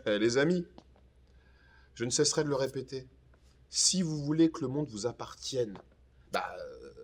Les amis, je ne cesserai de le répéter. Si vous voulez que le monde vous appartienne,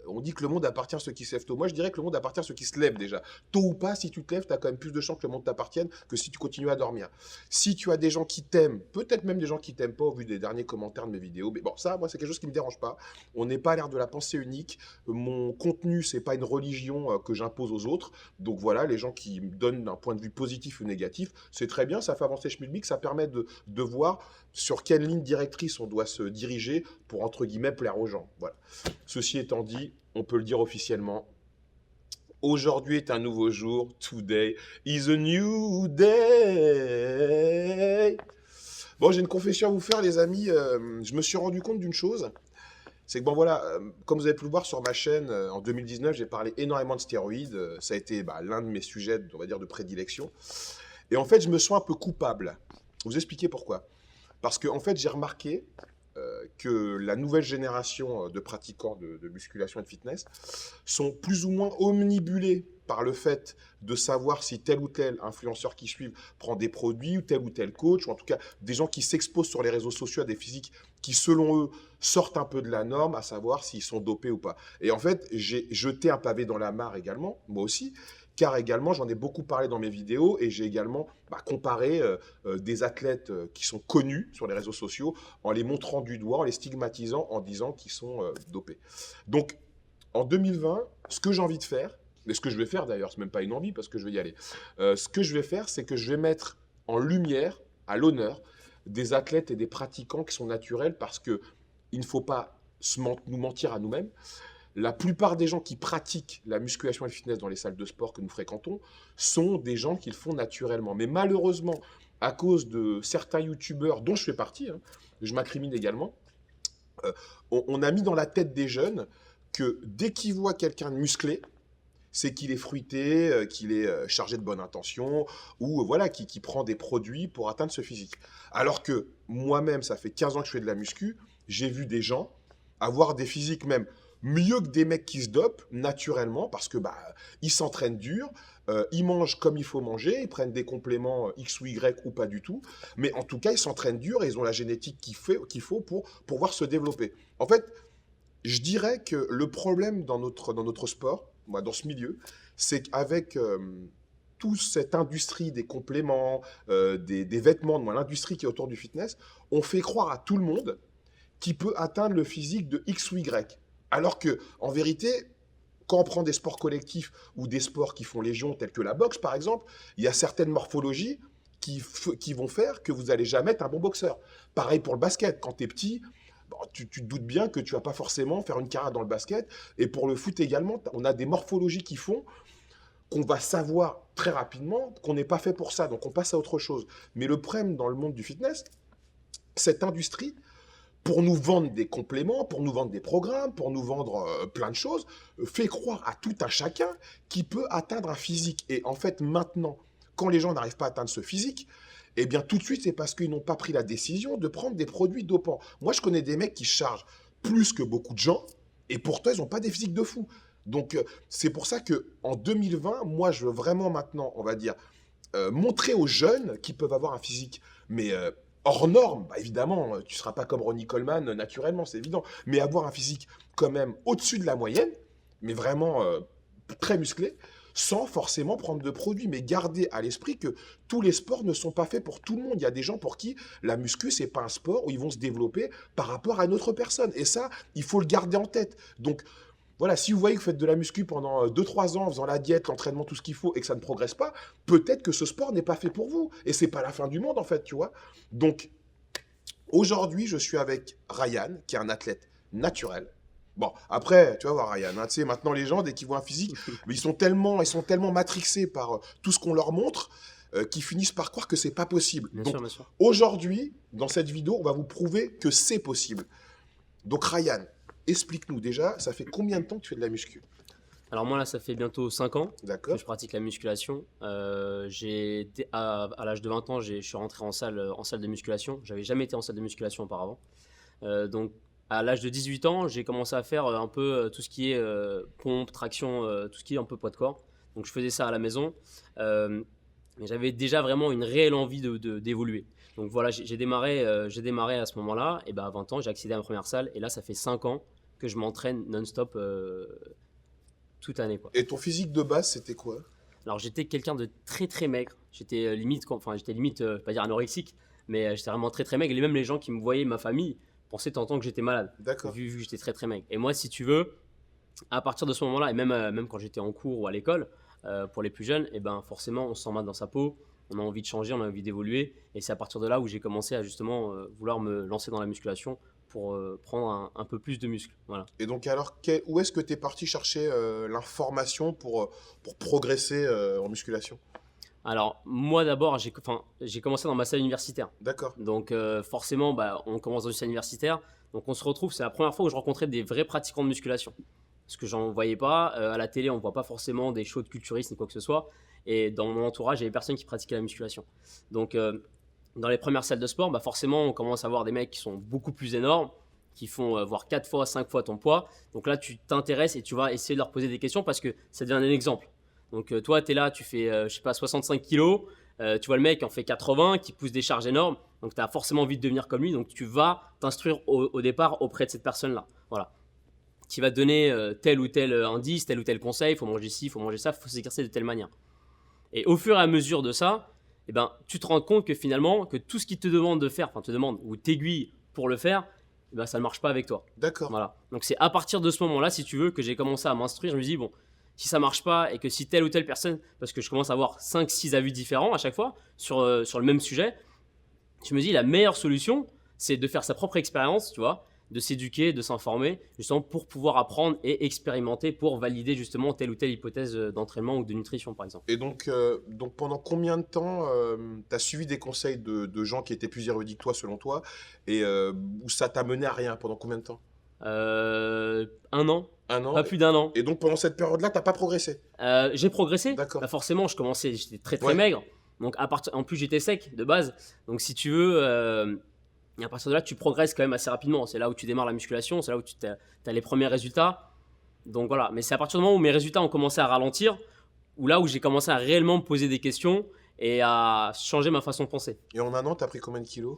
on dit que le monde appartient à ceux qui se lèvent tôt. Moi, je dirais que le monde appartient à ceux qui se lèvent déjà. Tôt ou pas, si tu te lèves, tu as quand même plus de chances que le monde t'appartienne que si tu continues à dormir. Si tu as des gens qui t'aiment, peut-être même des gens qui t'aiment pas au vu des derniers commentaires de mes vidéos, mais bon, ça, moi, c'est quelque chose qui me dérange pas. On n'est pas à l'ère de la pensée unique. Mon contenu, c'est pas une religion que j'impose aux autres. Donc voilà, les gens qui me donnent un point de vue positif ou négatif, c'est très bien, ça fait avancer Schmilblick, ça permet de voir sur quelle ligne directrice on doit se diriger pour, entre guillemets, plaire aux gens. Voilà. Ceci étant dit, on peut le dire officiellement. Aujourd'hui est un nouveau jour. Today is a new day. Bon, j'ai une confession à vous faire, les amis. Je me suis rendu compte d'une chose. C'est que, bon, voilà, comme vous avez pu le voir sur ma chaîne, en 2019, j'ai parlé énormément de stéroïdes. Ça a été l'un de mes sujets, on va dire, de prédilection. Et en fait, je me sens un peu coupable. Je vais vous expliquer pourquoi. Parce que, en fait, j'ai remarqué que la nouvelle génération de pratiquants de musculation et de fitness sont plus ou moins omnibulés par le fait de savoir si tel ou tel influenceur qui suivent prend des produits, ou tel coach, ou en tout cas des gens qui s'exposent sur les réseaux sociaux à des physiques qui, selon eux, sortent un peu de la norme, à savoir s'ils sont dopés ou pas. Et en fait, j'ai jeté un pavé dans la mare également, moi aussi, car également, j'en ai beaucoup parlé dans mes vidéos, et j'ai également comparé des athlètes qui sont connus sur les réseaux sociaux en les montrant du doigt, en les stigmatisant, en disant qu'ils sont dopés. Donc, en 2020, ce que j'ai envie de faire, et ce que je vais faire d'ailleurs, c'est même pas une envie parce que je vais y aller, ce que je vais faire, c'est que je vais mettre en lumière, à l'honneur, des athlètes et des pratiquants qui sont naturels parce que il ne faut pas nous mentir à nous-mêmes. La plupart des gens qui pratiquent la musculation et le fitness dans les salles de sport que nous fréquentons sont des gens qui le font naturellement. Mais malheureusement, à cause de certains youtubeurs dont je fais partie, hein, je m'incrimine également, on a mis dans la tête des jeunes que dès qu'ils voient quelqu'un de musclé, c'est qu'il est fruité, qu'il est chargé de bonnes intentions, ou voilà, qui prend des produits pour atteindre ce physique. Alors que moi-même, ça fait 15 ans que je fais de la muscu, j'ai vu des gens avoir des physiques même mieux que des mecs qui se dopent naturellement, parce que ils s'entraînent dur, ils mangent comme il faut manger, ils prennent des compléments X ou Y ou pas du tout, mais en tout cas, ils s'entraînent dur et ils ont la génétique qu'il faut pour pouvoir se développer. En fait, je dirais que le problème dans notre sport, moi, dans ce milieu, c'est qu'avec toute cette industrie des compléments, des vêtements, moi, l'industrie qui est autour du fitness, on fait croire à tout le monde qu'il peut atteindre le physique de X ou Y. Alors que, en vérité, quand on prend des sports collectifs ou des sports qui font légion, tels que la boxe par exemple, il y a certaines morphologies qui vont faire que vous n'allez jamais être un bon boxeur. Pareil pour le basket. Quand tu es petit, bon, tu te doutes bien que tu vas pas forcément faire une carrière dans le basket. Et pour le foot également, on a des morphologies qui font qu'on va savoir très rapidement qu'on n'est pas fait pour ça. Donc on passe à autre chose. Mais le problème dans le monde du fitness, cette industrie, pour nous vendre des compléments, pour nous vendre des programmes, pour nous vendre plein de choses, fait croire à tout un chacun qui peut atteindre un physique. Et en fait, maintenant, quand les gens n'arrivent pas à atteindre ce physique, eh bien, tout de suite, c'est parce qu'ils n'ont pas pris la décision de prendre des produits dopants. Moi, je connais des mecs qui chargent plus que beaucoup de gens, et pourtant, ils n'ont pas des physiques de fou. Donc, c'est pour ça que en 2020, moi, je veux vraiment maintenant, on va dire, montrer aux jeunes qui peuvent avoir un physique, mais hors norme, évidemment, tu ne seras pas comme Ronnie Coleman naturellement, c'est évident, mais avoir un physique quand même au-dessus de la moyenne, mais vraiment très musclé, sans forcément prendre de produits, mais garder à l'esprit que tous les sports ne sont pas faits pour tout le monde. Il y a des gens pour qui la muscu, c'est pas un sport où ils vont se développer par rapport à une autre personne. Et ça, il faut le garder en tête. Donc, voilà, si vous voyez que vous faites de la muscu pendant 2-3 ans en faisant la diète, l'entraînement, tout ce qu'il faut et que ça ne progresse pas, peut-être que ce sport n'est pas fait pour vous. Et c'est pas la fin du monde en fait, tu vois. Donc aujourd'hui, je suis avec Ryan, qui est un athlète naturel. Bon, après, tu vas voir Ryan, hein, tu sais, maintenant les gens, dès qu'ils voient un physique, mais ils sont tellement matrixés par tout ce qu'on leur montre qu'ils finissent par croire que c'est pas possible. Bien Donc sûr, bien sûr. aujourd'hui, dans cette vidéo, on va vous prouver que c'est possible. Donc Ryan, explique-nous déjà, ça fait combien de temps que tu fais de la muscu? Alors moi là, ça fait bientôt 5 ans que D'accord? je pratique la musculation. À l'âge de 20 ans, je suis rentré en salle de musculation. J'avais jamais été en salle de musculation auparavant. Donc à l'âge de 18 ans, j'ai commencé à faire un peu tout ce qui est pompe, traction, tout ce qui est un peu poids de corps. Donc je faisais ça à la maison. Mais j'avais déjà vraiment une réelle envie d'évoluer. Donc voilà, j'ai démarré à ce moment-là, et ben à 20 ans, j'ai accédé à ma première salle, et là, ça fait 5 ans que je m'entraîne non-stop toute année, quoi. Et ton physique de base, c'était quoi? Alors j'étais quelqu'un de très très maigre, j'étais limite, je vais pas dire anorexique, mais j'étais vraiment très très maigre, et même les gens qui me voyaient, ma famille, pensaient de temps en temps que j'étais malade, D'accord. vu que j'étais très très maigre. Et moi, si tu veux, à partir de ce moment-là, et même quand j'étais en cours ou à l'école, pour les plus jeunes, et ben forcément, on se sent mal dans sa peau, on a envie de changer, on a envie d'évoluer. Et c'est à partir de là où j'ai commencé à justement vouloir me lancer dans la musculation pour prendre un peu plus de muscles. Voilà. Et donc alors, où est-ce que tu es parti chercher l'information pour progresser en musculation? Alors, moi d'abord, j'ai commencé dans ma salle universitaire. D'accord. Donc, forcément, bah, on commence dans une salle universitaire. Donc, on se retrouve, c'est la première fois où je rencontrais des vrais pratiquants de musculation. Parce que j'en voyais pas. À la télé, on ne voit pas forcément des shows de culturistes ni quoi que ce soit. Et dans mon entourage, il y avait personne qui pratiquait la musculation. Donc, dans les premières salles de sport, bah forcément, on commence à voir des mecs qui sont beaucoup plus énormes, qui font voire 4 fois, 5 fois ton poids. Donc là, tu t'intéresses et tu vas essayer de leur poser des questions parce que ça devient un exemple. Donc toi, tu es là, tu fais, je sais pas, 65 kilos, tu vois le mec qui en fait 80, qui pousse des charges énormes, donc tu as forcément envie de devenir comme lui, donc tu vas t'instruire au départ auprès de cette personne-là. Voilà. Qui va te donner tel ou tel indice, tel ou tel conseil, il faut manger ci, il faut manger ça, il faut s'exercer de telle manière. Et au fur et à mesure de ça, eh ben, tu te rends compte que finalement, que tout ce qu'il te demande de faire, enfin te demande ou t'aiguille pour le faire, eh ben, ça ne marche pas avec toi. D'accord. Voilà. Donc c'est à partir de ce moment-là, si tu veux, que j'ai commencé à m'instruire. Je me dis, bon, si ça marche pas et que si telle ou telle personne, parce que je commence à avoir 5-6 avis différents à chaque fois sur le même sujet, je me dis, la meilleure solution, c'est de faire sa propre expérience, tu vois, de s'éduquer, de s'informer, justement pour pouvoir apprendre et expérimenter pour valider justement telle ou telle hypothèse d'entraînement ou de nutrition, par exemple. Et donc pendant combien de temps tu as suivi des conseils de gens qui étaient plus érudits que toi, selon toi, et où ça t'a mené à rien? Pendant combien de temps? 1 an, Un an? pas plus d'1 an. Et donc pendant cette période-là, t'as pas progressé? J'ai progressé. D'accord. Bah forcément, j'étais très très Ouais. maigre. Donc en plus, j'étais sec de base. Donc si tu veux, et à partir de là, tu progresses quand même assez rapidement. C'est là où tu démarres la musculation, c'est là où tu as les premiers résultats. Donc voilà, mais c'est à partir du moment où mes résultats ont commencé à ralentir, où là où j'ai commencé à réellement me poser des questions et à changer ma façon de penser. Et en un an, t'as pris combien de kilos?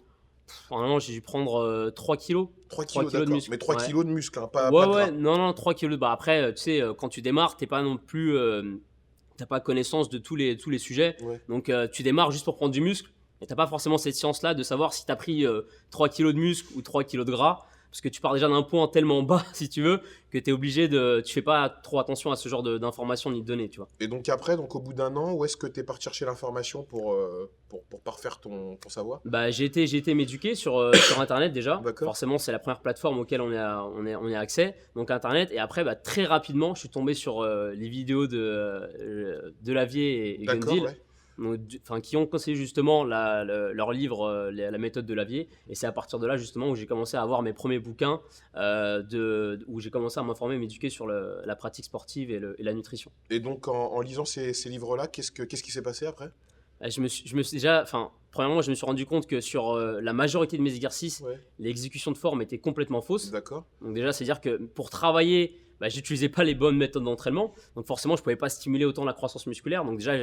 En un an, j'ai dû prendre 3 kilos. 3 3 kilos, kilos de d'accord. muscle. Mais 3 Ouais. kilos de muscle, hein, pas Ouais, gras. ouais, non, 3 kilos. Bah après, tu sais, quand tu démarres, t'es pas non plus, t'as pas connaissance de tous les sujets. Ouais. Donc, tu démarres juste pour prendre du muscle. Et t'as pas forcément cette science-là de savoir si t'as pris 3 kilos de muscle ou 3 kilos de gras. Parce que tu pars déjà d'un point tellement bas, si tu veux, que t'es obligé de. Tu fais pas trop attention à ce genre d'informations ni de données, tu vois. Et donc après, donc au bout d'un an, où est-ce que t'es parti chercher l'information pour parfaire ton savoir? Bah, j'ai été m'éduquer sur Internet déjà. D'accord. Forcément, c'est la première plateforme auquel on a accès. Donc Internet. Et après, bah, très rapidement, je suis tombé sur les vidéos de Lavier et D'accord, Gundil, ouais. donc, qui ont conseillé justement leur livre, la méthode de Lavier. Et c'est à partir de là justement où j'ai commencé à avoir mes premiers bouquins, où j'ai commencé à m'informer, m'éduquer sur la pratique sportive et la nutrition. Et donc en lisant ces livres-là, qu'est-ce qui s'est passé après? Je me suis déjà, enfin, premièrement, je me suis rendu compte que sur la majorité de mes exercices, Ouais, l'exécution de forme était complètement fausse. d'accord. Donc déjà, c'est-à-dire que pour travailler, bah, j'utilisais pas les bonnes méthodes d'entraînement. Donc forcément, je pouvais pas stimuler autant la croissance musculaire. Donc déjà,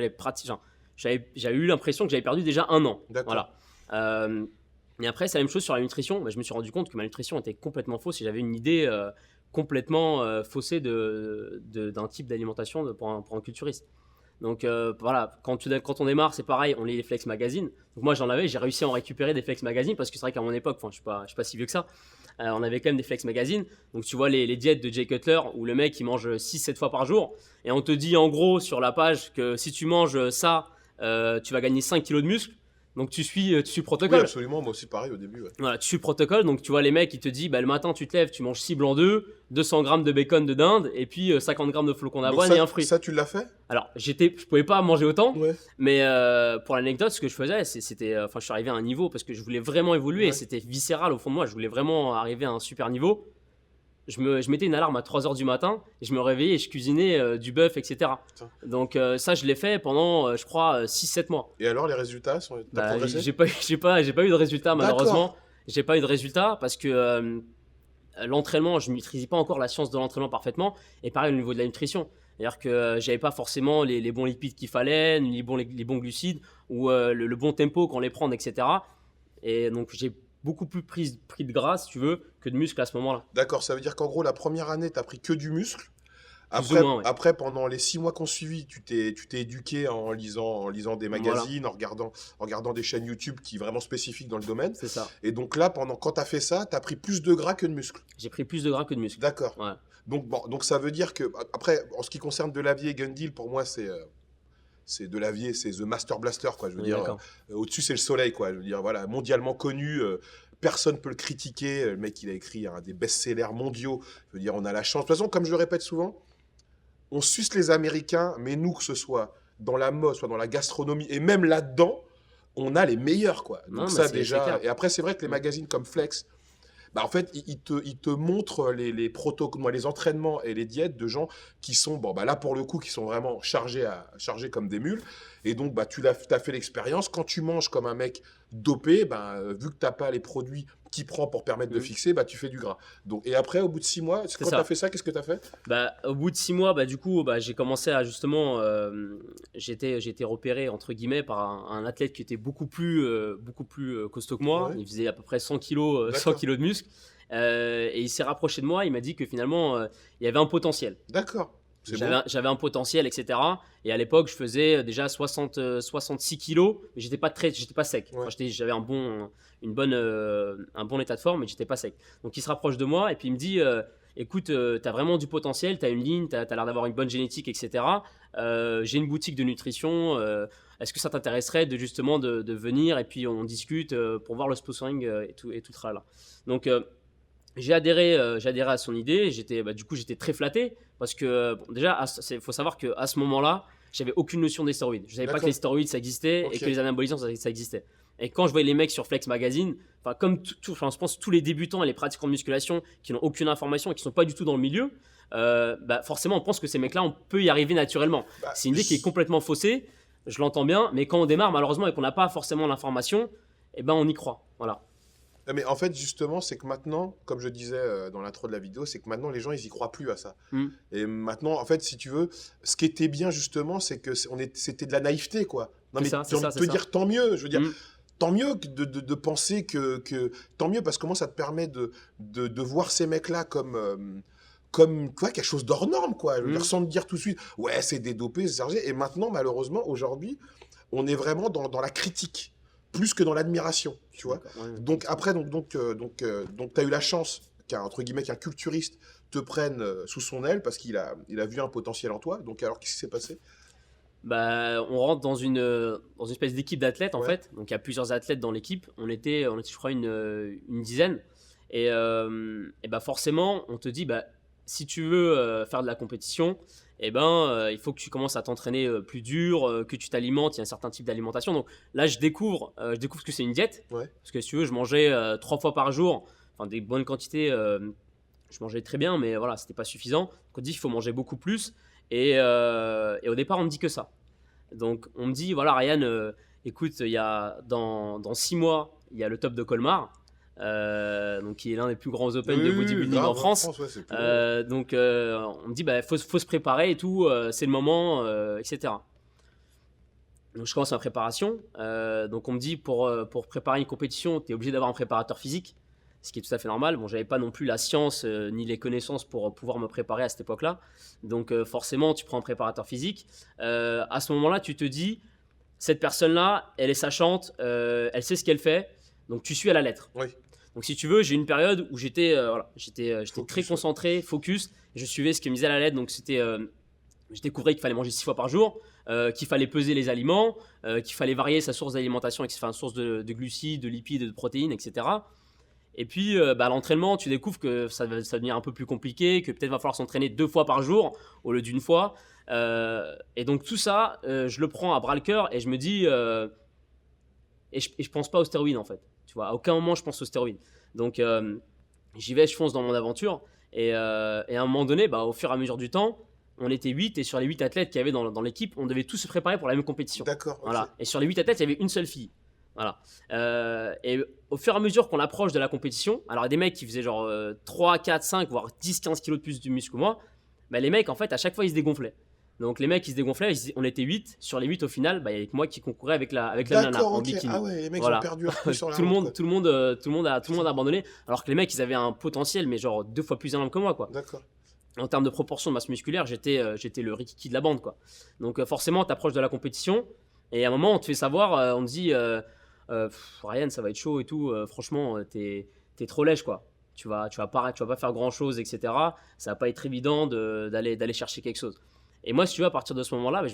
j'avais eu l'impression que j'avais perdu déjà 1 an. D'accord. Voilà. Et après, c'est la même chose sur la nutrition. Bah, je me suis rendu compte que ma nutrition était complètement fausse et j'avais une idée complètement faussée d'un type d'alimentation pour un culturiste. Donc voilà, quand on démarre, c'est pareil, on lit les Flex Magazine. Donc moi j'en avais, j'ai réussi à en récupérer des Flex Magazine parce que c'est vrai qu'à mon époque, je suis pas si vieux que ça, on avait quand même des Flex Magazine. Donc tu vois les diètes de Jay Cutler où le mec il mange 6-7 fois par jour et on te dit en gros sur la page que si tu manges ça, tu vas gagner 5 kilos de muscle. Donc tu suis le Oui, protocole. absolument, moi aussi pareil au début. Ouais. Voilà, tu suis le protocole, donc tu vois les mecs, ils te disent, bah, le matin tu te lèves, tu manges 6 blancs d'œufs, 200 grammes de bacon de dinde, et puis 50 grammes de flocons Donc d'avoine et un fruit. ça, tu l'as fait? Alors, je pouvais pas manger autant, Ouais. mais pour l'anecdote, ce que je faisais, c'était, je suis arrivé à un niveau parce que je voulais vraiment évoluer, Ouais. et c'était viscéral au fond de moi, je voulais vraiment arriver à un super niveau. Je mettais une alarme à 3h du matin, et je me réveillais et je cuisinais du bœuf, etc. Putain. Donc ça, je l'ai fait pendant, je crois, 6-7 mois. Et alors les résultats, t'as Bah, progressé? j'ai pas eu de résultat malheureusement. J'ai pas eu de résultat parce que l'entraînement, je maîtrisais pas encore la science de l'entraînement parfaitement. Et pareil au niveau de la nutrition. C'est-à-dire que j'avais pas forcément les bons lipides qu'il fallait, ni les bons glucides, ou le bon tempo quand les prendre, etc. Et donc j'ai beaucoup plus pris de gras, si tu veux, que de muscle à ce moment-là. D'accord, ça veut dire qu'en gros, la première année, tu as pris que du muscle. Plus ou Après, moins, ouais. après, pendant les 6 mois qu'on suivi, tu t'es éduqué en lisant des Voilà, magazines, en regardant des chaînes YouTube qui sont vraiment spécifiques dans le domaine. c'est ça. Et donc là, quand tu as fait ça, tu as pris plus de gras que de muscle. J'ai pris plus de gras que de muscle. D'accord. Ouais, Donc, bon, donc ça veut dire que, après, en ce qui concerne Delavier et Gun-Deal, pour moi, c'est Delavier, c'est The Master Blaster, quoi. Je veux on est dire, d'accord. au-dessus, c'est le soleil, quoi. Je veux dire, voilà, mondialement connu, personne peut le critiquer. Le mec, il a écrit un des best-sellers mondiaux. Je veux dire, on a la chance. De toute façon, comme je le répète souvent, on suce les Américains, mais nous, que ce soit dans la mode, soit dans la gastronomie, et même là-dedans, on a les meilleurs, quoi. Non, Donc mais ça, c'est déjà. clair. Et après, c'est vrai que les Mm. magazines comme Flex, bah, en fait, ils te montrent les protocoles, les entraînements et les diètes de gens qui sont, bon, bah, là, pour le coup, qui sont vraiment chargés comme des mules. Et donc, bah, t'as fait l'expérience. Quand tu manges comme un mec dopé, bah, vu que tu n'as pas les produits qu'il prend pour permettre de Mm. fixer, bah, tu fais du gras. Donc, et après, au bout de 6 mois, C'est quand tu as ça. fait ça, qu'est-ce que tu as fait? Bah, au bout de 6 mois, bah, du coup, bah, j'ai commencé à justement. J'ai été repéré, entre guillemets, par un athlète qui était beaucoup plus costaud que moi. Ouais, Il faisait à peu près 100 kilos, 100 d'accord. kilos de muscle. Et il s'est rapproché de moi. Il m'a dit que finalement, il y avait un potentiel. D'accord. C'est bon. J'avais un potentiel, etc. Et à l'époque, je faisais déjà 66 kilos, mais j'étais pas sec. Ouais. Enfin, j'avais un bon état de forme, mais j'étais pas sec. Donc il se rapproche de moi et puis il me dit écoute, tu as vraiment du potentiel, tu as une ligne, tu as l'air d'avoir une bonne génétique, etc. J'ai une boutique de nutrition. Est-ce que ça t'intéresserait de justement de venir et puis on discute pour voir le sponsoring et tout tralala. Donc j'ai adhéré à son idée. Du coup, j'étais très flatté parce que bon, déjà, il faut savoir qu'à ce moment-là, j'avais aucune notion des stéroïdes. Je savais pas que D'accord. les stéroïdes ça existait et Ok. que les anabolisants ça existait. Et quand je voyais les mecs sur Flex Magazine, enfin comme enfin, je pense tous les débutants et les pratiquants de musculation qui n'ont aucune information et qui sont pas du tout dans le milieu, bah forcément on pense que ces mecs-là on peut y arriver naturellement. Bah, C'est une idée qui est complètement faussée. Je l'entends bien, mais quand on démarre malheureusement et qu'on n'a pas forcément l'information, eh ben on y croit. Voilà. mais en fait, justement, c'est que maintenant, comme je disais dans l'intro de la vidéo, c'est que maintenant, les gens, ils y croient plus à ça. Mm. Et maintenant, en fait, si tu veux, ce qui était bien, justement, c'est que c'était de la naïveté, quoi. Non, C'est mais ça, j'ai c'est envie ça, de c'est te ça. dire, tant mieux. Je veux dire, Mm. tant mieux que de penser tant mieux, parce que moi, ça te permet de voir ces mecs-là comme quoi, quelque chose d'hors norme, quoi. Je veux dire, Mm. sans te dire tout de suite, ouais, c'est des dopés, c'est chargé. Et maintenant, malheureusement, aujourd'hui, on est vraiment dans la critique, plus que dans l'admiration, tu vois. D'accord, ouais. Donc après, tu as eu la chance entre guillemets, qu'un culturiste te prenne sous son aile parce il a vu un potentiel en toi. Donc alors, qu'est-ce qui s'est passé? Bah, on rentre dans une espèce d'équipe d'athlètes en Ouais, fait. Donc il y a plusieurs athlètes dans l'équipe. On était je crois une dizaine. Et bah forcément, on te dit bah si tu veux faire de la compétition, il faut que tu commences à t'entraîner plus dur, que tu t'alimentes. Il y a un certain type d'alimentation. Donc là, je découvre ce que c'est une diète. ouais, Parce que si tu veux, je mangeais 3 fois par jour, enfin des bonnes quantités. Je mangeais très bien, mais voilà, c'était pas suffisant. Donc on dit qu'il faut manger beaucoup plus. Et au départ, on me dit que ça. Donc on me dit, voilà Ryan, écoute, dans 6 mois, il y a le top de Colmar, donc qui est l'un des plus grands open de bodybuilding grave, en France. ouais, c'est plus Donc on me dit, bah, faut se préparer et tout, c'est le moment, etc. Donc je commence ma préparation. Donc on me dit, pour préparer une compétition, tu es obligé d'avoir un préparateur physique, ce qui est tout à fait normal. Bon, j'avais pas non plus la science ni les connaissances pour pouvoir me préparer à cette époque-là. Donc forcément, tu prends un préparateur physique. À ce moment-là, tu te dis, cette personne-là, elle est sachante, elle sait ce qu'elle fait, donc tu suis à la lettre. Oui. Donc si tu veux, j'ai eu une période où j'étais Focus, très ouais. concentré, focus, et je suivais ce qu'elle me disait à la lettre. Donc je découvrais qu'il fallait manger 6 fois par jour, qu'il fallait peser les aliments, qu'il fallait varier sa source d'alimentation, enfin, source de glucides, de lipides, de protéines, etc. Et puis, à l'entraînement, tu découvres que ça va devenir un peu plus compliqué, que peut-être va falloir s'entraîner 2 fois par jour au lieu d'une fois. Et donc, tout ça, je le prends à bras-le-cœur et je me dis... et je pense pas aux stéroïdes, en fait. Tu vois, à aucun moment, je pense aux stéroïdes. Donc, j'y vais, je fonce dans mon aventure. Et à un moment donné, au fur et à mesure du temps, on était 8 et sur les 8 athlètes qu'il y avait dans l'équipe, on devait tous se préparer pour la même compétition. D'accord, ok. Voilà. Et sur les 8 athlètes, il y avait une seule fille. Voilà. Et au fur et à mesure qu'on approche de la compétition, alors il y a des mecs qui faisaient genre 3, 4, 5, voire 10, 15 kilos de plus de muscle que moi, les mecs, en fait, à chaque fois, ils se dégonflaient. Donc les mecs ils se dégonflaient, on était 8. Sur les 8 au final, il y avait que moi qui concourais avec la nana D'accord, en ok. bikini. Ah ouais, les mecs Voilà. ont perdu leur coup sur la tout le route, monde, quoi. tout le monde, tout le monde a abandonné. Alors que les mecs ils avaient un potentiel, mais genre 2 fois plus énorme que moi quoi. D'accord. En termes de proportion de masse musculaire, j'étais le rikiki de la bande quoi. Donc forcément tu approches de la compétition et à un moment on te fait savoir, on te dit Ryan ça va être chaud et tout, franchement t'es trop lèche quoi. Tu vas pas faire grand chose, etc. Ça va pas être évident d'aller chercher quelque chose. Et moi, si tu veux, à partir de ce moment-là,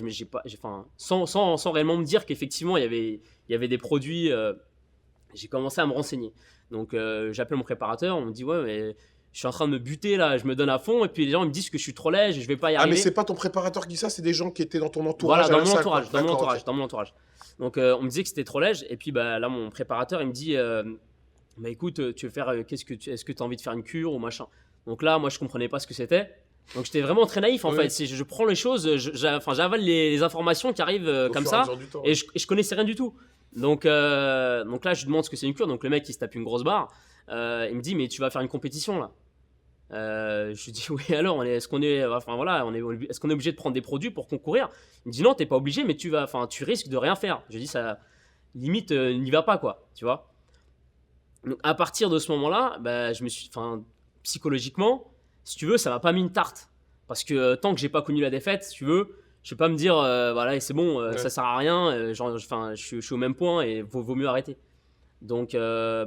sans réellement me dire qu'effectivement il y avait des produits, j'ai commencé à me renseigner. Donc j'appelle mon préparateur, on me dit ouais mais je suis en train de me buter là, je me donne à fond et puis les gens ils me disent que je suis trop léger, je vais pas y Ah, mais arriver. c'est pas ton préparateur qui dit ça, c'est des gens qui étaient dans ton entourage. Voilà, à la salle, quoi. D'accord, ok. dans mon entourage. Donc on me disait que c'était trop léger et puis là mon préparateur il me dit bah écoute, tu veux faire est-ce que tu as envie de faire une cure ou machin. Donc là moi je comprenais pas ce que c'était. Donc j'étais vraiment très naïf en Ouais. fait, je prends les choses, j'avale les informations qui arrivent Au comme fur et à ça mesure du temps, et je connaissais rien du tout. Donc là je lui demande ce que c'est une cure, donc le mec il se tape une grosse barre, il me dit mais tu vas faire une compétition là. Je lui dis oui alors est-ce qu'on est obligé de prendre des produits pour concourir? Il me dit non t'es pas obligé mais tu risques de rien faire. Je lui dis ça limite n'y va pas quoi, tu vois. Donc à partir de ce moment-là, je me suis, psychologiquement, si tu veux, ça m'a pas mis une tarte parce que tant que j'ai pas connu la défaite, si tu veux, je vais pas me dire voilà et c'est bon, Ouais. ça sert à rien, je suis au même point et vaut mieux arrêter. Donc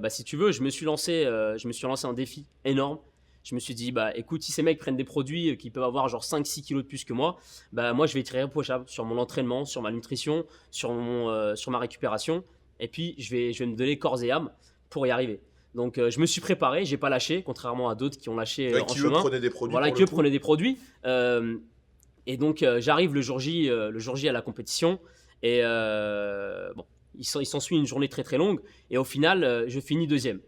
si tu veux, je me suis lancé un défi énorme. Je me suis dit écoute, si ces mecs prennent des produits qui peuvent avoir genre 5-6 kilos de plus que moi, moi je vais être irréprochable sur mon entraînement, sur ma nutrition, sur ma récupération et puis je vais me donner corps et âme pour y arriver. Donc je me suis préparé, j'ai pas lâché, contrairement à d'autres qui ont lâché Ouais, en qui eux chemin. prenaient des produits. Voilà, pour qui le eux coup. prenaient des produits. Et donc j'arrive le jour J à la compétition et il s'ensuit une journée très très longue et au final je finis deuxième.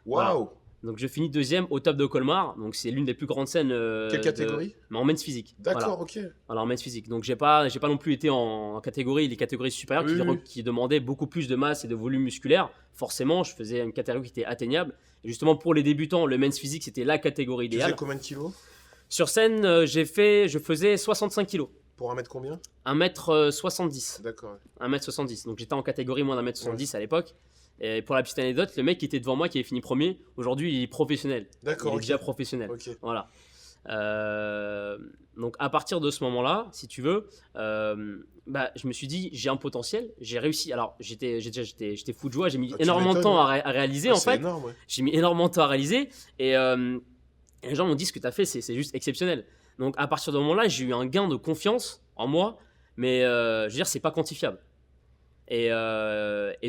Waouh. Donc je finis deuxième au top de Colmar, donc c'est l'une des plus grandes scènes. Quelle catégorie? Mais en men's physique. D'accord, ok. Voilà, en men's physique. Donc j'ai pas non plus été en catégorie, les catégories supérieures Oui. qui demandaient beaucoup plus de masse et de volume musculaire. Forcément, je faisais une catégorie qui était atteignable. Et justement pour les débutants, le men's physique c'était la catégorie Tu idéale. faisais combien de kilos? Sur scène, je faisais 65 kilos. Pour 1 mètre combien? 1m70. D'accord. 1m70. Donc j'étais en catégorie moins d'1m70 à l'époque. Et pour la petite anecdote, le mec qui était devant moi, qui avait fini premier, aujourd'hui il est professionnel. D'accord, Il est ok. déjà professionnel. Ok. Voilà. Donc à partir de ce moment-là, si tu veux, je me suis dit j'ai un potentiel, j'ai réussi. Alors j'étais fou de joie, j'ai mis Ah, tu énormément de m'étonnes, temps ouais. à réaliser Ah, en c'est fait. énorme, ouais. J'ai mis énormément de temps à réaliser et les gens m'ont dit ce que tu as fait, c'est juste exceptionnel. Donc à partir de ce moment-là, j'ai eu un gain de confiance en moi, mais je veux dire, c'est pas quantifiable. Et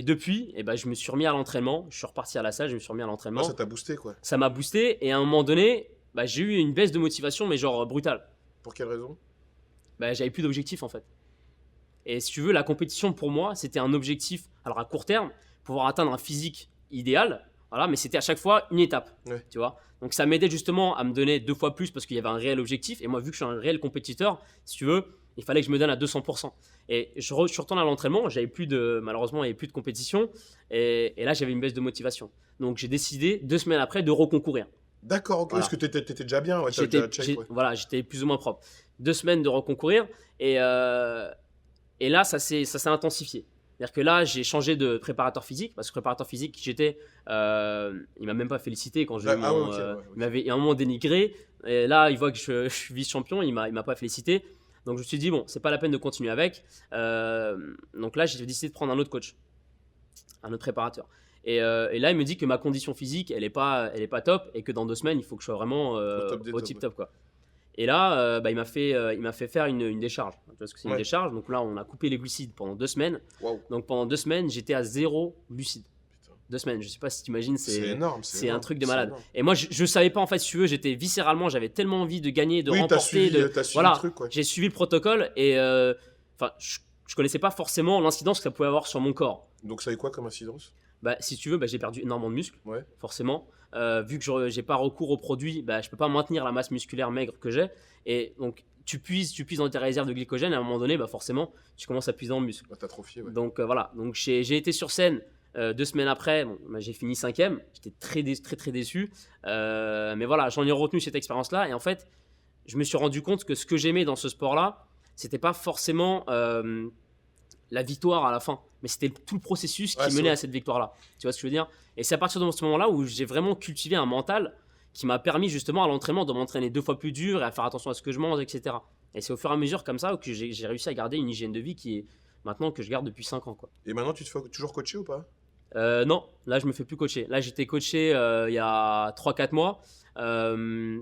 depuis, je me suis remis à l'entraînement, je suis reparti à la salle, je me suis remis à l'entraînement. Ah, ça t'a boosté, quoi. Ça m'a boosté et à un moment donné, j'ai eu une baisse de motivation, mais genre brutale. Pour quelle raison? J'avais plus d'objectif en fait. Et si tu veux, la compétition pour moi, c'était un objectif, alors à court terme, pouvoir atteindre un physique idéal, voilà, mais c'était à chaque fois une étape, Ouais. tu vois. Donc ça m'aidait justement à me donner 2 fois plus parce qu'il y avait un réel objectif. Et moi, vu que je suis un réel compétiteur, si tu veux, il fallait que je me donne à 200%. Et je suis retourné à l'entraînement, malheureusement, il n'y avait plus de compétition. Et là, j'avais une baisse de motivation. Donc j'ai décidé 2 semaines après de reconcourir. D'accord, ok. Voilà. Parce que t'étais déjà bien, ouais. T'as déjà check, ouais. Voilà, j'étais plus ou moins propre. 2 semaines de reconcourir et là, ça s'est intensifié. C'est-à-dire que là, j'ai changé de préparateur physique parce que préparateur physique qui j'étais, il m'a même pas félicité quand j'ai eu Ah, mon, ouais, ok, ouais, ok. il m'avait à un moment dénigré. Et là, il voit que je suis vice-champion, il m'a pas félicité. Donc je me suis dit bon, c'est pas la peine de continuer avec. Donc là, j'ai décidé de prendre un autre coach, un autre préparateur. Et là, il me dit que ma condition physique, elle est pas top et que dans 2 semaines, il faut que je sois vraiment au tip top quoi. Et là, il m'a fait faire une décharge. Tu vois ce que c'est une Ouais. décharge? Donc là, on a coupé les glucides pendant 2 semaines. Waouh. Donc pendant 2 semaines, j'étais à 0 glucides. Putain. 2 semaines. Je sais pas si tu imagines, C'est énorme. c'est un énorme, truc de c'est malade. énorme. Et moi, je savais pas en fait, si tu veux, j'étais viscéralement, j'avais tellement envie de gagner, de Oui, remporter. t'as suivi voilà, le truc, ouais. j'ai suivi le protocole et je connaissais pas forcément l'incidence que ça pouvait avoir sur mon corps. Donc, ça a eu quoi comme incidence? Si tu veux, j'ai perdu énormément de muscles, Ouais. forcément. Vu que je n'ai pas recours aux produits, je peux pas maintenir la masse musculaire maigre que j'ai. Et donc, tu puises dans tes réserves de glycogène. Et à un moment donné, forcément, tu commences à puiser dans le muscle. Bah, t'atrophies, ouais. Donc voilà. Donc j'ai été sur scène 2 semaines après. Bon, j'ai fini 5e. J'étais très déçu. Mais voilà, j'en ai retenu cette expérience-là. Et en fait, je me suis rendu compte que ce que j'aimais dans ce sport-là, c'était pas forcément la victoire à la fin, mais c'était tout le processus Ouais, qui c'est menait vrai. à cette victoire-là. Tu vois ce que je veux dire? Et c'est à partir de ce moment-là où j'ai vraiment cultivé un mental qui m'a permis justement à l'entraînement de m'entraîner 2 fois plus dur et à faire attention à ce que je mange, etc. Et c'est au fur et à mesure comme ça que j'ai réussi à garder une hygiène de vie qui est maintenant que je garde depuis 5 ans, quoi. Et maintenant, tu te fais toujours coacher ou pas? Non, là je me fais plus coacher. Là j'étais coaché il y a 3 4 mois. Euh,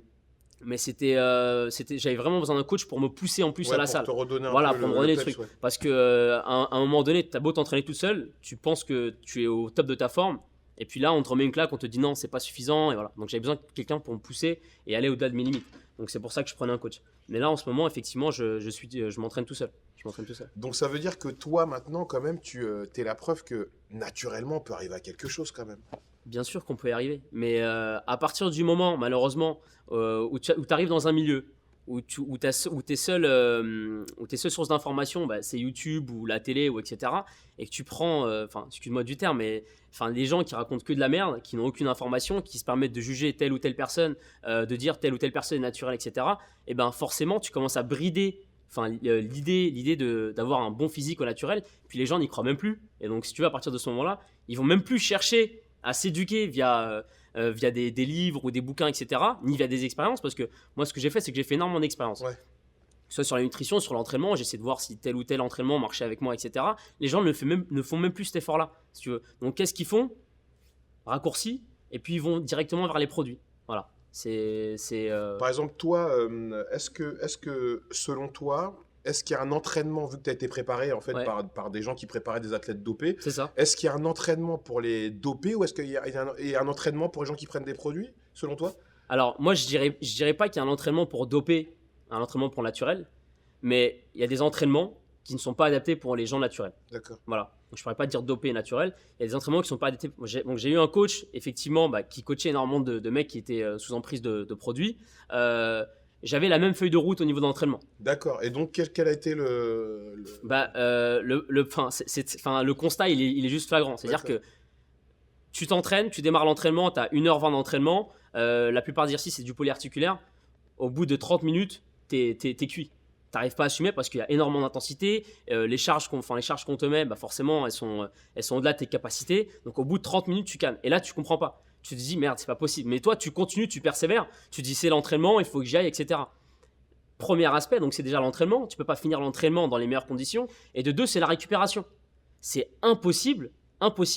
mais j'avais vraiment besoin d'un coach pour me pousser en plus à Ouais, la pour salle. te redonner un Voilà, peu pour me le redonner le peps, truc. ouais. Parce que à un moment donné, tu as beau t'entraîner tout seul, tu penses que tu es au top de ta forme. Et puis là, on te remet une claque, on te dit non, c'est pas suffisant. Et voilà. Donc j'avais besoin de quelqu'un pour me pousser et aller au-delà de mes limites. Donc c'est pour ça que je prenais un coach. Mais là, en ce moment, effectivement, je m'entraîne tout seul. Je m'entraîne tout seul. Donc ça veut dire que toi, maintenant, quand même, tu es la preuve que naturellement, on peut arriver à quelque chose quand même. Bien sûr qu'on peut y arriver. Mais à partir du moment, malheureusement, où tu arrives dans un milieu où tes seules sources d'information, bah, c'est YouTube ou la télé, ou etc. Et que tu prends, enfin, excuse-moi du terme, mais les gens qui racontent que de la merde, qui n'ont aucune information, qui se permettent de juger telle ou telle personne, de dire telle ou telle personne est naturelle, etc. Et ben forcément, tu commences à brider. L'idée d'avoir un bon physique au naturel, puis les gens n'y croient même plus. Et donc, si tu veux, à partir de ce moment-là, ils vont même plus chercher à s'éduquer via des livres ou des bouquins, etc., ni via des expériences, parce que moi, ce que j'ai fait, c'est que j'ai fait énormément d'expériences. Ouais. Soit sur la nutrition, sur l'entraînement, j'essaie de voir si tel ou tel entraînement marchait avec moi, etc. Les gens ne font même plus cet effort-là, si tu veux. Donc, qu'est-ce qu'ils font? Raccourci, et puis ils vont directement vers les produits. Voilà. Par exemple, toi, est-ce que, selon toi, est-ce qu'il y a un entraînement, vu que tu as été préparé en fait Ouais, par des gens qui préparaient des athlètes dopés, c'est ça. est-ce qu'il y a un entraînement pour les dopés ou est-ce qu'il y a un entraînement pour les gens qui prennent des produits, selon toi? Alors, moi, je dirais pas qu'il y a un entraînement pour doper, un entraînement pour naturel, mais il y a des entraînements qui ne sont pas adaptés pour les gens naturels. D'accord. Voilà. Donc, je ne pourrais pas dire dopé et naturel. Il y a des entraînements qui ne sont pas adaptés. Donc, j'ai eu un coach, effectivement, bah, qui coachait énormément de mecs qui étaient sous emprise de produits. J'avais la même feuille de route au niveau de l'entraînement. D'accord. Et donc, quel a été le... Bah, le constat, il est juste flagrant. C'est-à-dire D'accord. que tu t'entraînes, tu démarres l'entraînement, tu as 1h20 d'entraînement. La plupart des exercices, c'est du polyarticulaire. Au bout de 30 minutes, t'es cuit. T'arrives pas à assumer parce qu'il y a énormément d'intensité. Les charges qu'on te met, bah forcément, elles sont au-delà de tes capacités. Donc au bout de 30 minutes, tu calmes. Et là, tu comprends pas. Tu te dis, merde, c'est pas possible. Mais toi, tu continues, tu persévères. Tu te dis, c'est l'entraînement, il faut que j'y aille, etc. Premier aspect, donc c'est déjà l'entraînement. Tu peux pas finir l'entraînement dans les meilleures conditions. Et de deux, c'est la récupération. C'est impossible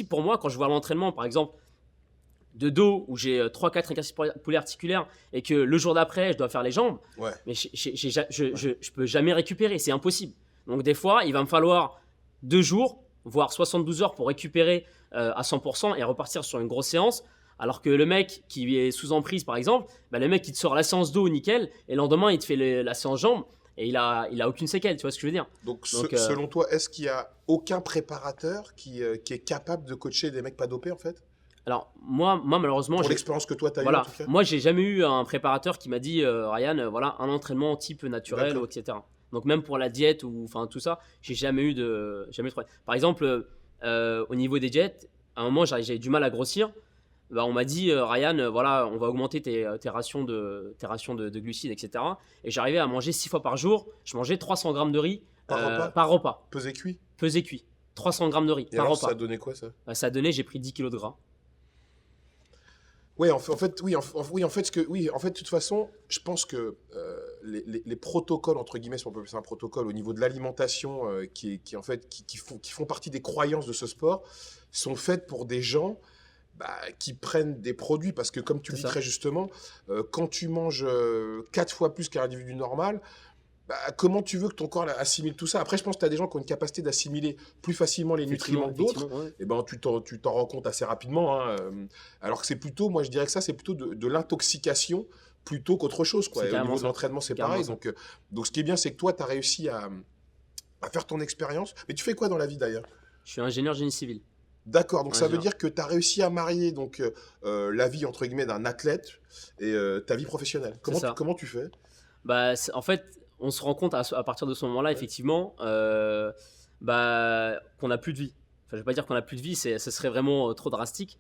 pour moi quand je vois l'entraînement, par exemple, de dos où j'ai 3-4 exercices polyarticulaires et que le jour d'après je dois faire les jambes, Ouais. mais je peux jamais récupérer, c'est impossible. Donc des fois il va me falloir 2 jours voire 72 heures pour récupérer à 100% et repartir sur une grosse séance, alors que le mec qui est sous emprise par exemple, bah, le mec il te sort la séance dos nickel et le lendemain il te fait la séance jambes et il a aucune séquelle, tu vois ce que je veux dire. Donc, Donc selon toi, est-ce qu'il y a aucun préparateur qui est capable de coacher des mecs pas dopés, en fait? alors moi malheureusement Pour l'expérience que toi, tu as eue, en voilà, tout cas? moi j'ai jamais eu un préparateur qui m'a dit Ryan, voilà un entraînement type naturel, D'accord. ou etc. Donc même pour la diète ou enfin tout ça, j'ai jamais eu de problème. Par exemple, au niveau des diètes, à un moment j'avais du mal à grossir. Bah, on m'a dit Ryan, voilà, on va augmenter tes rations de glucides, etc. Et j'arrivais à manger 6 fois par jour. Je mangeais 300 grammes de riz Par repas? par repas, Pesé cuit? pesé cuit. 300 grammes de riz Et par alors, repas. ça a donné quoi, ça? Ça a donné, j'ai pris 10 kilos de gras. Ouais, oui, en fait, de toute façon, je pense que les protocoles, entre guillemets, si on peut appeler ça un protocole, au niveau de l'alimentation, en fait, qui font partie des croyances de ce sport, sont faits pour des gens bah, qui prennent des produits, parce que comme tu le C'est dis ça. très justement, quand tu manges 4 fois plus qu'un individu normal, bah, comment tu veux que ton corps assimile tout ça? Après, je pense que tu as des gens qui ont une capacité d'assimiler plus facilement les nutriments que d'autres. Ouais. Et ben, tu t'en rends compte assez rapidement, hein, alors que c'est plutôt, moi je dirais que ça, c'est plutôt de l'intoxication plutôt qu'autre chose, quoi. C'est Et au carrément niveau de ça. l'entraînement, c'est Carrément pareil. ça. Donc, ce qui est bien, c'est que toi, tu as réussi à faire ton expérience. Mais tu fais quoi dans la vie d'ailleurs? Je suis ingénieur génie civil. D'accord, donc ça veut Ingénieur. dire que tu as réussi à marier donc, la vie, entre guillemets, d'un athlète et ta vie professionnelle. Ça. Comment tu fais? Bah, en fait, on se rend compte à partir de ce moment-là, Ouais. effectivement, bah, qu'on n'a plus de vie. Enfin, je ne vais pas dire qu'on n'a plus de vie, ce serait vraiment trop drastique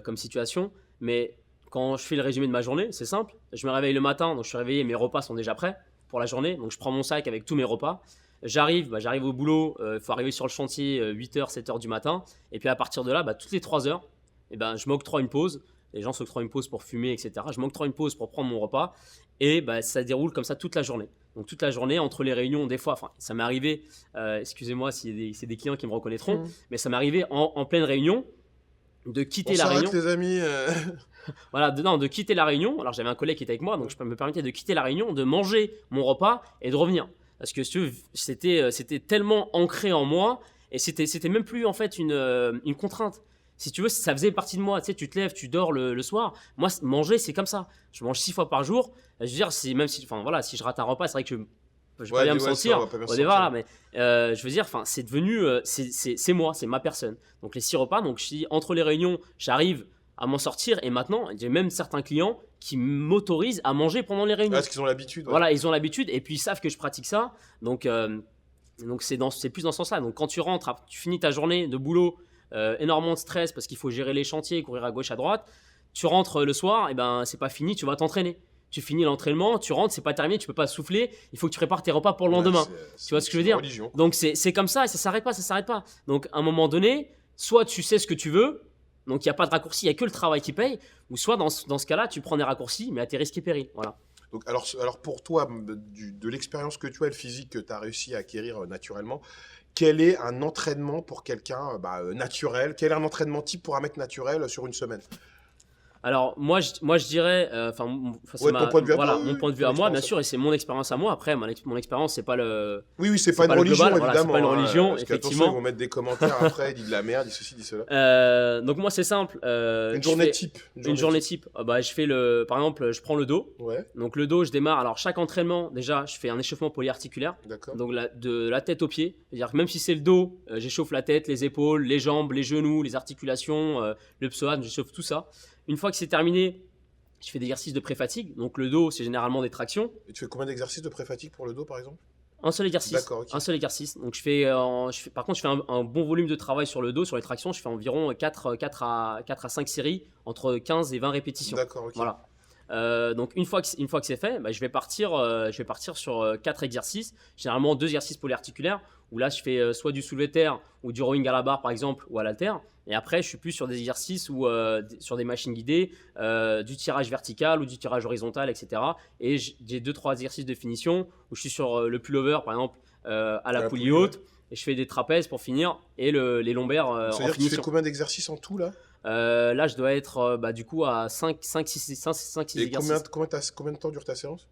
comme situation. Mais quand je fais le résumé de ma journée, c'est simple. Je me réveille le matin, donc je suis réveillé, mes repas sont déjà prêts. pour la journée. Donc je prends mon sac avec tous mes repas. J'arrive au boulot, il faut arriver sur le chantier 8h, 7h du matin. Et puis à partir de là, toutes les 3 heures, je m'octroie une pause. Les gens s'octroient une pause pour fumer, etc. Je m'octroie une pause pour prendre mon repas. Et ça déroule comme ça toute la journée. Donc toute la journée, entre les réunions, des fois, ça m'est arrivé, excusez-moi si c'est des clients qui me reconnaîtront, mais ça m'est arrivé en pleine réunion de quitter la réunion. les amis. Voilà, de quitter la réunion. Alors j'avais un collègue qui était avec moi, donc je me permettais de quitter la réunion, de manger mon repas et de revenir. Parce que si tu veux, c'était tellement ancré en moi et c'était même plus en fait une contrainte. Si tu veux, ça faisait partie de moi. Tu sais, tu te lèves, tu dors le soir. Moi, manger, c'est comme ça. Je mange 6 fois par jour. Je veux dire, même si, voilà, si je rate un repas, c'est vrai que je vais pas bien me sentir au départ là, mais je veux dire, c'est devenu, c'est moi, c'est ma personne. Donc les 6 repas, donc entre les réunions, j'arrive à m'en sortir et maintenant, j'ai même certains clients qui m'autorisent à manger pendant les réunions. Parce qu'ils ont l'habitude. Voilà, ils ont l'habitude et puis ils savent que je pratique ça. Donc c'est plus dans ce sens-là. Donc quand tu rentres, tu finis ta journée de boulot, énormément de stress parce qu'il faut gérer les chantiers, courir à gauche, à droite. Tu rentres le soir, et c'est pas fini, tu vas t'entraîner. Tu finis l'entraînement, tu rentres, c'est pas terminé, tu peux pas souffler, il faut que tu prépares tes repas pour le lendemain. Tu vois ce que je veux dire? Religion. Donc c'est comme ça et ça s'arrête pas. Donc à un moment donné, soit tu sais ce que tu veux, donc il n'y a pas de raccourci, il n'y a que le travail qui paye, ou soit dans ce cas-là, tu prends des raccourcis, mais à tes risques et périls. Voilà. Donc, alors pour toi, de l'expérience que tu as, le physique que tu as réussi à acquérir naturellement, quel est un entraînement pour quelqu'un naturel? Quel est un entraînement type pour un mec naturel sur une semaine? Alors moi je dirais, c'est ton point de vue à toi, mon point de vue à moi, bien sûr, et c'est mon expérience à moi. Après, mon expérience, c'est pas le. Oui, c'est pas une religion, global, évidemment. Voilà, c'est pas une religion, parce effectivement. Ils vont mettre des commentaires après, ils disent de la merde, ils disent ceci, disent cela. Donc moi c'est simple. Une journée type. Une journée type. Je fais par exemple, je prends le dos. Ouais. Donc le dos, je démarre. Alors chaque entraînement, déjà, je fais un échauffement polyarticulaire. D'accord. Donc de la tête aux pieds. C'est-à-dire que même si c'est le dos, j'échauffe la tête, les épaules, les jambes, les genoux, les articulations, le psoas, j'échauffe tout ça. Une fois que c'est terminé, je fais des exercices de pré-fatigue. Donc le dos, c'est généralement des tractions. Et tu fais combien d'exercices de pré-fatigue pour le dos, par exemple? Un seul exercice. D'accord, ok. Un seul exercice. Donc par contre, je fais un bon volume de travail sur le dos, sur les tractions. Je fais environ 4 à 5 séries, entre 15 et 20 répétitions. D'accord, ok. Voilà. Donc une fois que c'est fait, je vais partir sur 4 exercices. Généralement 2 exercices polyarticulaires où là je fais soit du soulevé de terre ou du rowing à la barre par exemple ou à l'haltère. Et après je suis plus sur des exercices ou sur des machines guidées, du tirage vertical ou du tirage horizontal, etc. Et j'ai 2-3 exercices de finition où je suis sur le pullover par exemple à la poulie haute. Et je fais des trapèzes pour finir et les lombaires en finition. C'est-à-dire que tu fais combien d'exercices en tout là? Là, je dois être du coup à 5-6 exercices. Et combien de temps dure ta séance?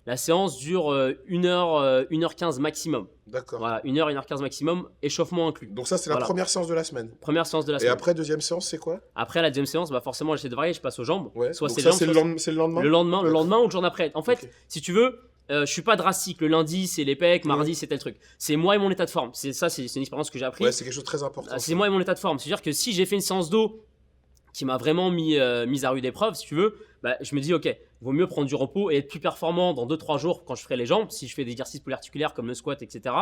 La séance dure 1h15 maximum. D'accord. Voilà, 1h15 maximum, échauffement inclus. Donc ça, c'est la première séance de la semaine. Première séance de la semaine. Et après, deuxième séance, c'est quoi? Après la deuxième séance, forcément, j'essaie de varier, je passe aux jambes. Ouais. Soit donc c'est ça, les jambes, c'est le lendemain? Le lendemain ou le jour d'après. En fait, si tu veux, je suis pas drastique. Le lundi, c'est les pecs, mardi, c'est tel truc. C'est moi et mon état de forme. C'est une expérience que j'ai appris. Ouais, c'est quelque chose de très important. C'est moi et mon état de forme. C'est-à-dire que si j'ai fait une séance d'eau qui m'a vraiment mis à rude épreuve, si tu veux, je me dis, ok, vaut mieux prendre du repos et être plus performant dans 2-3 jours quand je ferai les jambes, si je fais des exercices polyarticulaires comme le squat, etc.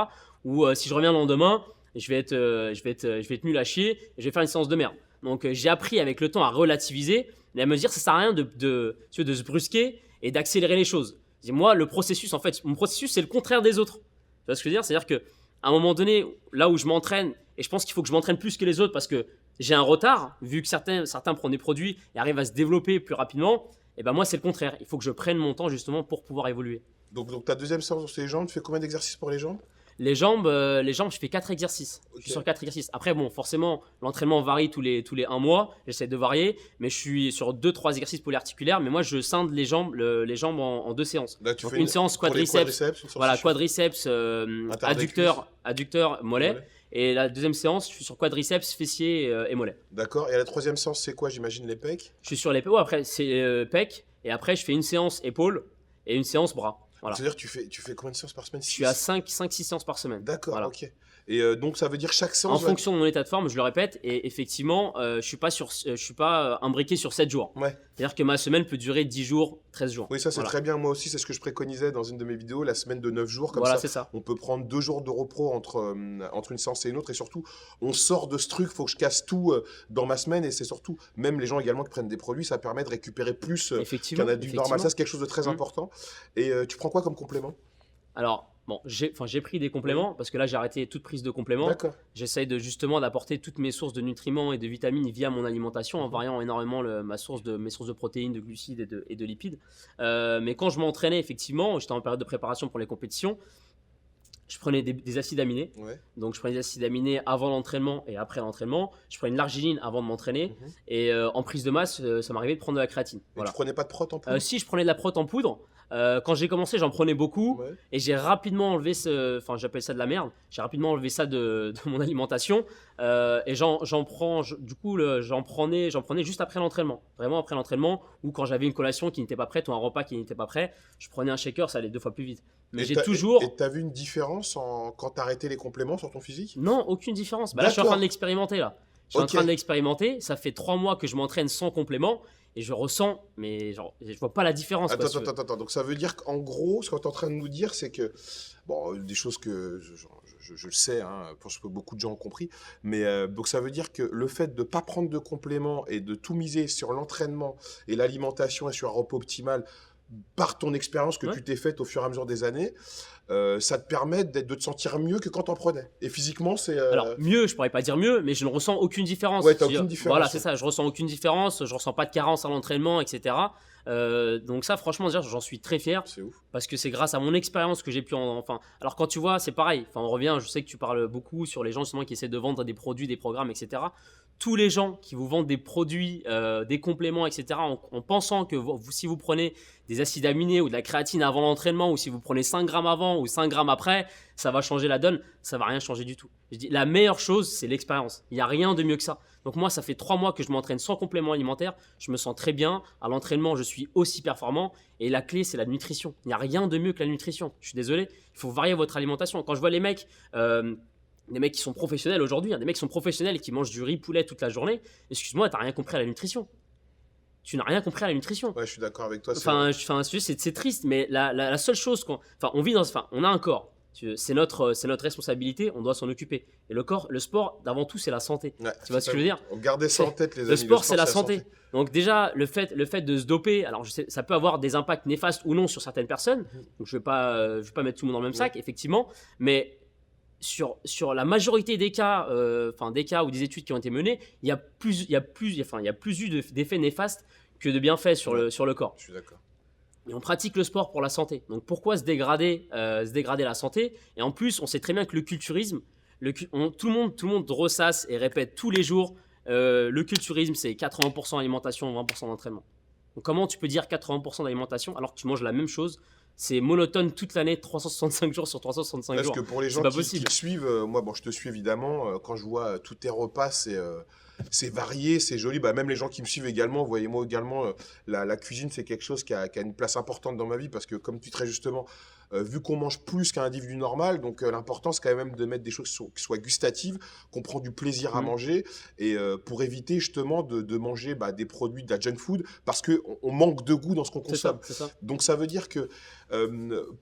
Ou si je reviens le lendemain, je vais être nul à chier et je vais faire une séance de merde. Donc j'ai appris avec le temps à relativiser et à me dire, ça sert à rien de se brusquer et d'accélérer les choses. Moi, mon processus, c'est le contraire des autres. Tu vois ce que je veux dire? C'est-à-dire qu'à un moment donné, là où je m'entraîne, et je pense qu'il faut que je m'entraîne plus que les autres parce que j'ai un retard, vu que certains prennent des produits et arrivent à se développer plus rapidement, et moi c'est le contraire. Il faut que je prenne mon temps justement pour pouvoir évoluer. Donc ta deuxième séance sur les jambes, tu fais combien d'exercices pour les jambes? Les jambes, je fais 4 exercices. Okay. Je suis sur 4 exercices. Après, forcément, l'entraînement varie tous les 1 mois. J'essaie de varier, mais je suis sur 2-3 exercices polyarticulaires. Mais moi, je scinde les jambes en 2 séances. Là, donc, une séance quadriceps, quadriceps, adducteur, mollet. Ouais. Et la deuxième séance, je suis sur quadriceps, fessier et mollet. D'accord. Et la troisième séance, c'est quoi? J'imagine les pecs? Je suis sur les pecs. Ouais, après, c'est pecs. Et après, je fais une séance épaules et une séance bras. Voilà. C'est-à-dire que tu fais combien de séances par semaine? Je suis à 5-6 séances par semaine. D'accord, voilà. Ok. Et donc ça veut dire chaque séance. En fonction de mon état de forme, je le répète, et effectivement, je suis pas imbriqué sur 7 jours. Ouais. C'est-à-dire que ma semaine peut durer 10 jours, 13 jours. Oui, ça c'est très bien. Moi aussi, c'est ce que je préconisais dans une de mes vidéos, la semaine de 9 jours. Comme c'est ça. On peut prendre 2 jours de repos entre une séance et une autre. Et surtout, on sort de ce truc, il faut que je casse tout dans ma semaine. Et c'est surtout, même les gens également qui prennent des produits, ça permet de récupérer plus qu'un adulte normal. Ça, c'est quelque chose de très important. Et tu prends quoi comme complément? Alors, bon, j'ai pris des Oui. compléments parce que là, j'ai arrêté toute prise de compléments. D'accord. J'essaye justement d'apporter toutes mes sources de nutriments et de vitamines via mon alimentation en Mhm. variant énormément mes sources de protéines, de glucides et de lipides. Mais quand je m'entraînais, effectivement, j'étais en période de préparation pour les compétitions, je prenais des acides aminés. Ouais. Donc, je prenais des acides aminés avant l'entraînement et après l'entraînement. Je prenais de l'arginine avant de m'entraîner. Mhm. Et en prise de masse, ça m'arrivait de prendre de la créatine. Et tu Voilà. prenais pas de prot en poudre? Si je prenais de la prot en poudre, quand j'ai commencé, j'en prenais beaucoup Ouais. et j'ai rapidement enlevé enfin j'appelle ça de la merde. J'ai rapidement enlevé ça de mon alimentation et du coup j'en prenais juste après l'entraînement, vraiment après l'entraînement ou quand j'avais une collation qui n'était pas prête ou un repas qui n'était pas prêt, je prenais un shaker, ça allait 2 fois plus vite. Mais j'ai toujours T'as vu une différence quand t'as arrêté les compléments sur ton physique? non, aucune différence. Bah là, je suis en train de D'accord. l'expérimenter là. Je suis en Ok. train de l'expérimenter. Ça fait 3 mois que je m'entraîne sans complément et je ressens, mais genre, je vois pas la différence. Quoi, Attends, si tu veux. attends, attends. Donc ça veut dire qu'en gros, ce que tu es en train de nous dire, c'est que, bon, des choses que je le sais, hein, je pense que beaucoup de gens ont compris, mais donc ça veut dire que le fait de ne pas prendre de compléments et de tout miser sur l'entraînement et l'alimentation et sur un repos optimal, par ton expérience que Ouais. tu t'es faite au fur et à mesure des années, ça te permet de te sentir mieux que quand t'en prenais. Et physiquement, c'est... Alors, mieux, je pourrais pas dire mieux, mais je ne ressens aucune différence. Ouais, t'as Je veux aucune dire, différence. voilà, c'est ça, je ressens aucune différence, je ressens pas de carence à l'entraînement, etc. Donc ça, franchement, déjà, j'en suis très fier C'est ouf. parce que c'est grâce à mon expérience que j'ai pu enfin. Alors quand tu vois, c'est pareil. Enfin, on revient. Je sais que tu parles beaucoup sur les gens justement qui essaient de vendre des produits, des programmes, etc. Tous les gens qui vous vendent des produits, des compléments, etc. En pensant que si vous prenez des acides aminés ou de la créatine avant l'entraînement ou si vous prenez 5 grammes avant ou 5 grammes après, ça va changer la donne. Ça va rien changer du tout. Je dis, la meilleure chose, c'est l'expérience. Il n'y a rien de mieux que ça. Donc moi, ça fait 3 mois que je m'entraîne sans complément alimentaire. Je me sens très bien. À l'entraînement, je suis aussi performant. Et la clé, c'est la nutrition. Il n'y a rien de mieux que la nutrition. Je suis désolé. Il faut varier votre alimentation. Quand je vois les mecs, des mecs qui sont professionnels aujourd'hui, hein, des mecs qui sont professionnels et qui mangent du riz poulet toute la journée, excuse-moi, tu n'as rien compris à la nutrition. Tu n'as rien compris à la nutrition. Ouais, je suis d'accord avec toi. C'est triste, mais la seule chose on vit on a un corps. C'est notre responsabilité, on doit s'en occuper. Et le corps, le sport, d'avant tout, c'est la santé. Ouais, Tu vois ce que je veux dire? Gardez ça en tête, les amis. Le sport, c'est la santé. Donc déjà, le fait de se doper, alors je sais, ça peut avoir des impacts néfastes ou non sur certaines personnes. Donc je vais pas mettre tout le monde dans le même sac, effectivement. Mais sur la majorité des cas, des cas ou des études qui ont été menées, il y a plus eu d'effets néfastes que de bienfaits sur le corps. Je suis d'accord. Et on pratique le sport pour la santé. Donc pourquoi se dégrader la santé? Et en plus, on sait très bien que le culturisme, tout le monde ressasse et répète tous les jours, le culturisme, c'est 80% alimentation, 20% d'entraînement. Donc comment tu peux dire 80% d'alimentation alors que tu manges la même chose? C'est monotone toute l'année, 365 jours sur 365 Parce jours. que pour les gens qui te suivent, moi, bon, je te suis évidemment, quand je vois tous tes repas, c'est varié, c'est joli. Bah, même les gens qui me suivent également, voyez-moi également, la cuisine, c'est quelque chose qui a une place importante dans ma vie parce que, comme tu dis très justement, vu qu'on mange plus qu'un individu normal, donc l'important, c'est quand même de mettre des choses qui soient gustatives, qu'on prend du plaisir à manger et pour éviter justement de manger des produits de la junk food parce qu'on manque de goût dans ce qu'on consomme. C'est ça. Donc, ça veut dire que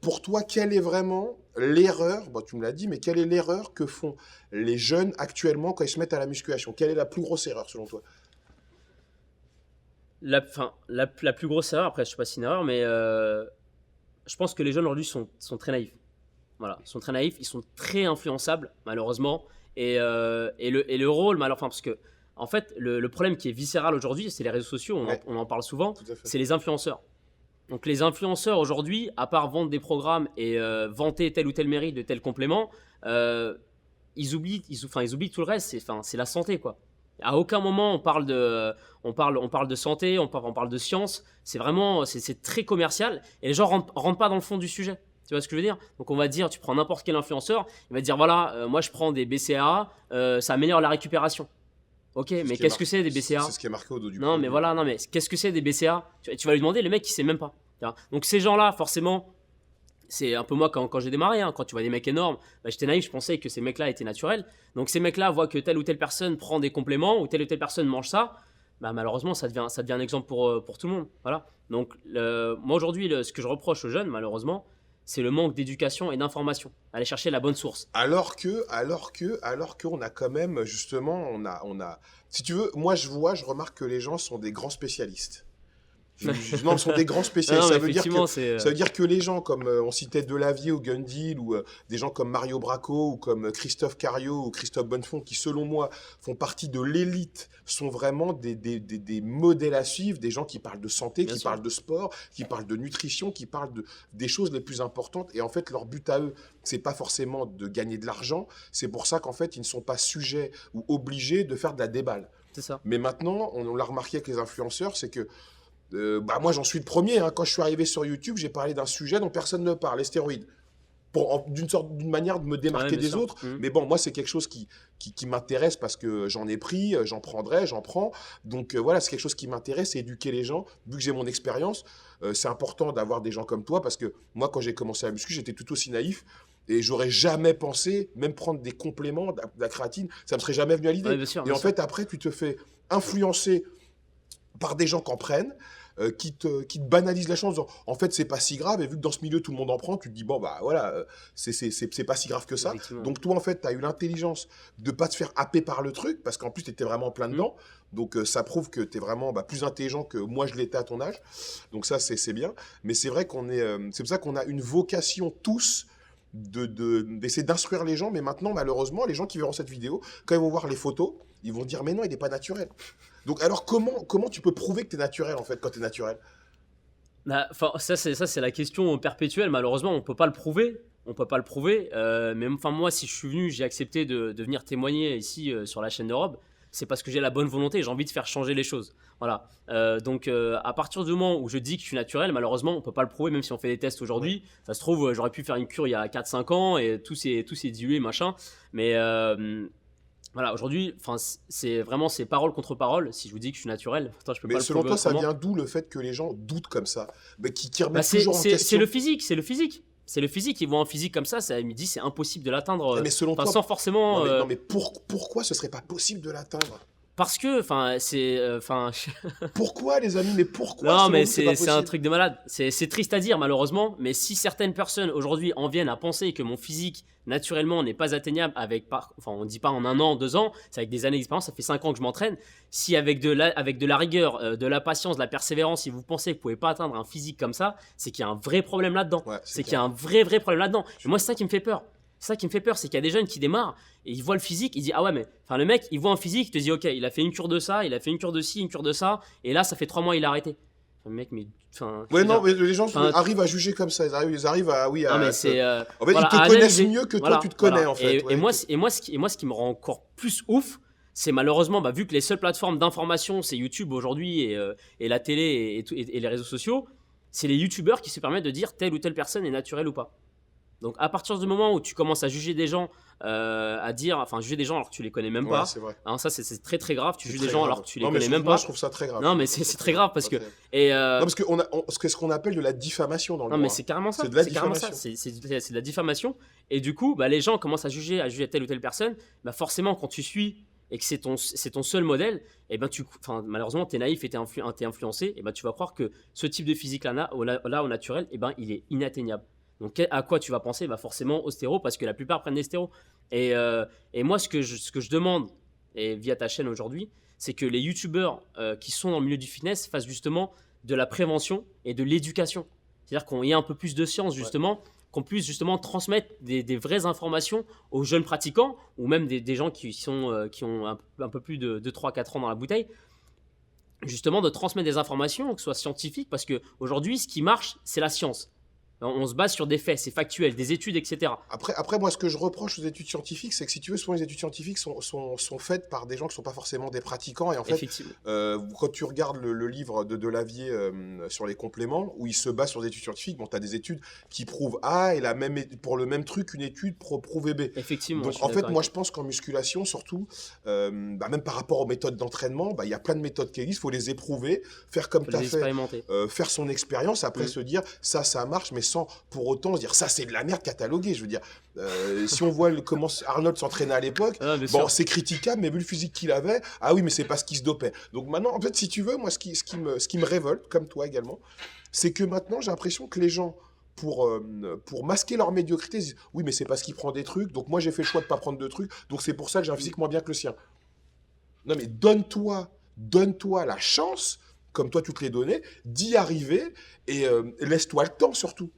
pour toi, quelle est vraiment l'erreur, tu me l'as dit, mais quelle est l'erreur que font les jeunes actuellement quand ils se mettent à la musculation? Quelle est la plus grosse erreur selon toi? La plus grosse erreur, après je ne sais pas si c'est une erreur, mais je pense que les jeunes aujourd'hui sont très naïfs. Voilà, ils sont très naïfs, ils sont très influençables malheureusement. Et le rôle, parce que en fait, le problème qui est viscéral aujourd'hui, c'est les réseaux sociaux, on en parle souvent, c'est les influenceurs. Donc les influenceurs aujourd'hui, à part vendre des programmes et vanter tel ou tel mérite de tel complément, ils oublient tout le reste, c'est la santé quoi. À aucun moment on parle de santé, on parle de science, c'est vraiment c'est très commercial et les gens rentrent pas dans le fond du sujet. Tu vois ce que je veux dire? Donc on va dire, tu prends n'importe quel influenceur, il va te dire voilà, moi je prends des BCAA, ça améliore la récupération. Ok, mais qu'est-ce que c'est des BCAA? C'est ce qui est marqué au dos du Non, mais voilà, mais qu'est-ce que c'est des BCAA? Tu vas lui demander, le mec il sait même pas. Donc ces gens-là, forcément, c'est un peu moi quand j'ai démarré, hein, quand tu vois des mecs énormes, j'étais naïf, je pensais que ces mecs-là étaient naturels. Donc ces mecs-là voient que telle ou telle personne prend des compléments ou telle personne mange ça, malheureusement ça devient un exemple pour tout le monde. Voilà. Donc moi aujourd'hui, ce que je reproche aux jeunes, malheureusement, c'est le manque d'éducation et d'information. Aller chercher la bonne source. Alors qu'on a quand même, justement, on a, si tu veux, moi je remarque que les gens sont des grands spécialistes. Non, ce sont des grands Non, spécialistes. non, mais Ça veut dire que effectivement, c'est. ça veut dire que les gens comme on citait Delavier ou Gundil ou des gens comme Mario Bracco ou comme Christophe Cario ou Christophe Bonnefond qui selon moi font partie de l'élite sont vraiment des modèles à suivre, des gens qui parlent de santé, Bien qui sûr. parlent de sport, qui parlent de nutrition, qui parlent des choses les plus importantes et en fait leur but à eux c'est pas forcément de gagner de l'argent, c'est pour ça qu'en fait ils ne sont pas sujets ou obligés de faire de la déballe. C'est ça. Mais maintenant, on l'a remarqué avec les influenceurs, c'est que moi j'en suis le premier. Hein. Quand je suis arrivé sur YouTube, j'ai parlé d'un sujet dont personne ne parle, les stéroïdes. D'une manière de me Ouais, démarquer bien des sûr. autres. Mais bon, moi c'est quelque chose qui m'intéresse parce que j'en ai pris, j'en prendrai, j'en prends. Donc voilà, c'est quelque chose qui m'intéresse, c'est éduquer les gens. Vu que j'ai mon expérience, c'est important d'avoir des gens comme toi parce que moi quand j'ai commencé à muscu, j'étais tout aussi naïf. Et j'aurais jamais pensé, même prendre des compléments, de la créatine, ça me serait jamais venu à Ouais, l'idée. bien sûr, Et bien en sûr. fait, après, tu te fais influencer par des gens qui en prennent, qui te banalisent la chose. En fait, c'est pas si grave. Et vu que dans ce milieu, tout le monde en prend, tu te dis, bon, bah voilà, c'est pas si grave que ça. Effectivement. Donc, toi, en fait, tu as eu l'intelligence de pas te faire happer par le truc, parce qu'en plus, tu étais vraiment plein dedans. Donc, ça prouve que tu es vraiment plus intelligent que moi, je l'étais à ton âge. Donc, ça, c'est bien. Mais c'est vrai qu'on est. C'est pour ça qu'on a une vocation tous d'essayer d'instruire les gens. Mais maintenant, malheureusement, les gens qui verront cette vidéo, quand ils vont voir les photos, ils vont dire, mais non, il n'est pas naturel. Donc, alors, comment tu peux prouver que tu es naturel, en fait, quand tu es naturel? Bah, enfin, ça c'est la question perpétuelle. Malheureusement, on peut pas le prouver. On peut pas le prouver. Mais enfin, moi, si je suis venu, j'ai accepté de venir témoigner ici sur la chaîne d'Europe. C'est parce que j'ai la bonne volonté. J'ai envie de faire changer les choses. Voilà. Donc, à partir du moment où je dis que je suis naturel, malheureusement, on peut pas le prouver, même si on fait des tests aujourd'hui. Ça se trouve, j'aurais pu faire une cure il y a 4-5 ans et tout s'est dilué, machin. Mais voilà, aujourd'hui, enfin, c'est vraiment c'est parole contre parole. Si je vous dis que je suis naturel, pourtant je peux pas Mais le selon prouver toi, ça autrement. vient d'où le fait que les gens doutent comme ça? Qui Bah, remettent toujours en c'est question? le physique, c'est le physique. C'est le physique. Ils voient un physique comme ça me dit c'est impossible de l'atteindre. Mais selon Enfin, toi, sans forcément. non, mais pourquoi ce serait pas possible de l'atteindre? Parce que, enfin, c'est. Enfin, Pourquoi, les amis? Mais pourquoi, non, selon mais vous, c'est pas c'est un possible? truc de malade. C'est triste à dire, malheureusement. Mais si certaines personnes aujourd'hui en viennent à penser que mon physique, naturellement, n'est pas atteignable enfin, on dit pas en 1 an, 2 ans, c'est avec des années d'expérience, ça fait 5 ans que je m'entraîne. Si avec avec de la rigueur, de la patience, de la persévérance, si vous pensez que vous pouvez pas atteindre un physique comme ça, c'est qu'il y a un vrai problème là-dedans. Ouais, C'est qu'il y clair. a un vrai problème là-dedans. Et moi, c'est ça qui me fait peur. C'est ça qui me fait peur, c'est qu'il y a des jeunes qui démarrent et ils voient le physique, ils disent ah ouais mais enfin le mec il voit un physique, il te dit ok il a fait une cure de ça, il a fait une cure de ci, une cure de ça et là ça fait 3 mois il a arrêté. Enfin, le mec mais enfin je Ouais, veux non, dire, mais les gens enfin, arrivent à juger comme ça. Ils arrivent à, oui, non à mais te- c'est En fait, voilà, ils à te connaissent analyser. mieux que toi, Voilà, tu te connais, voilà. en fait. Et Ouais. moi ce qui me rend encore plus ouf, c'est malheureusement vu que les seules plateformes d'information c'est YouTube aujourd'hui et la télé et les réseaux sociaux, c'est les YouTubeurs qui se permettent de dire telle ou telle personne est naturelle ou pas. Donc à partir du moment où tu commences à juger des gens, juger des gens alors que tu les connais même Ouais, pas, c'est vrai. hein, ça c'est très grave, tu C'est juges très des gens grave. alors que tu les Non, mais connais même moi, pas. je trouve ça très grave. Non mais c'est très grave parce que et Non, parce que c'est ce qu'on appelle de la diffamation dans le non mais droit. c'est carrément ça, C'est de la c'est carrément ça, diffamation. c'est de la diffamation et du coup bah, les gens commencent à juger telle ou telle personne, bah forcément quand tu suis et que c'est ton seul modèle, et ben malheureusement t'es naïf et t'es influencé, et ben tu vas croire que ce type de physique là au naturel, et ben il est inatteignable. Donc à quoi tu vas penser? Bah forcément au stéro parce que la plupart prennent des stéros. Et moi ce que je demande et via ta chaîne aujourd'hui, c'est que les youtubeurs qui sont dans le milieu du fitness fassent justement de la prévention et de l'éducation. C'est-à-dire qu'on y ait un peu plus de science justement, qu'on puisse justement transmettre des vraies informations aux jeunes pratiquants ou même des gens qui ont un peu plus de 3-4 ans dans la bouteille, justement de transmettre des informations, que ce soit scientifiques, parce qu'aujourd'hui ce qui marche c'est la science. On se base sur des faits, c'est factuel, des études, etc. Après, moi, ce que je reproche aux études scientifiques, c'est que si tu veux, souvent les études scientifiques sont faites par des gens qui ne sont pas forcément des pratiquants. Et en fait, Effectivement. quand tu regardes le livre de Delavier sur les compléments, où il se base sur des études scientifiques, bon, tu as des études qui prouvent A et pour le même truc, une étude prouve B. Effectivement. Donc, en fait, moi, je pense qu'en musculation, surtout, même par rapport aux méthodes d'entraînement, il y a plein de méthodes qui existent, il faut les éprouver, faire comme faut tu as les fait, expérimenter. faire son expérience, après se dire ça marche, mais sans pour autant se dire ça c'est de la merde cataloguée. Je veux dire, si on voit comment Arnold s'entraînait à l'époque, Ah, bien bon, sûr. c'est critiquable, mais vu le physique qu'il avait, ah oui, mais c'est parce qu'il se dopait. Donc maintenant, en fait, si tu veux, moi, ce qui me révolte, comme toi également, c'est que maintenant, j'ai l'impression que les gens, pour masquer leur médiocrité, disent oui, mais c'est parce qu'il prend des trucs, donc moi, j'ai fait le choix de pas prendre de trucs, donc c'est pour ça que j'ai un physique moins bien que le sien. Non, mais donne-toi la chance comme toi tu te les donnais, d'y arriver et laisse-toi le temps surtout.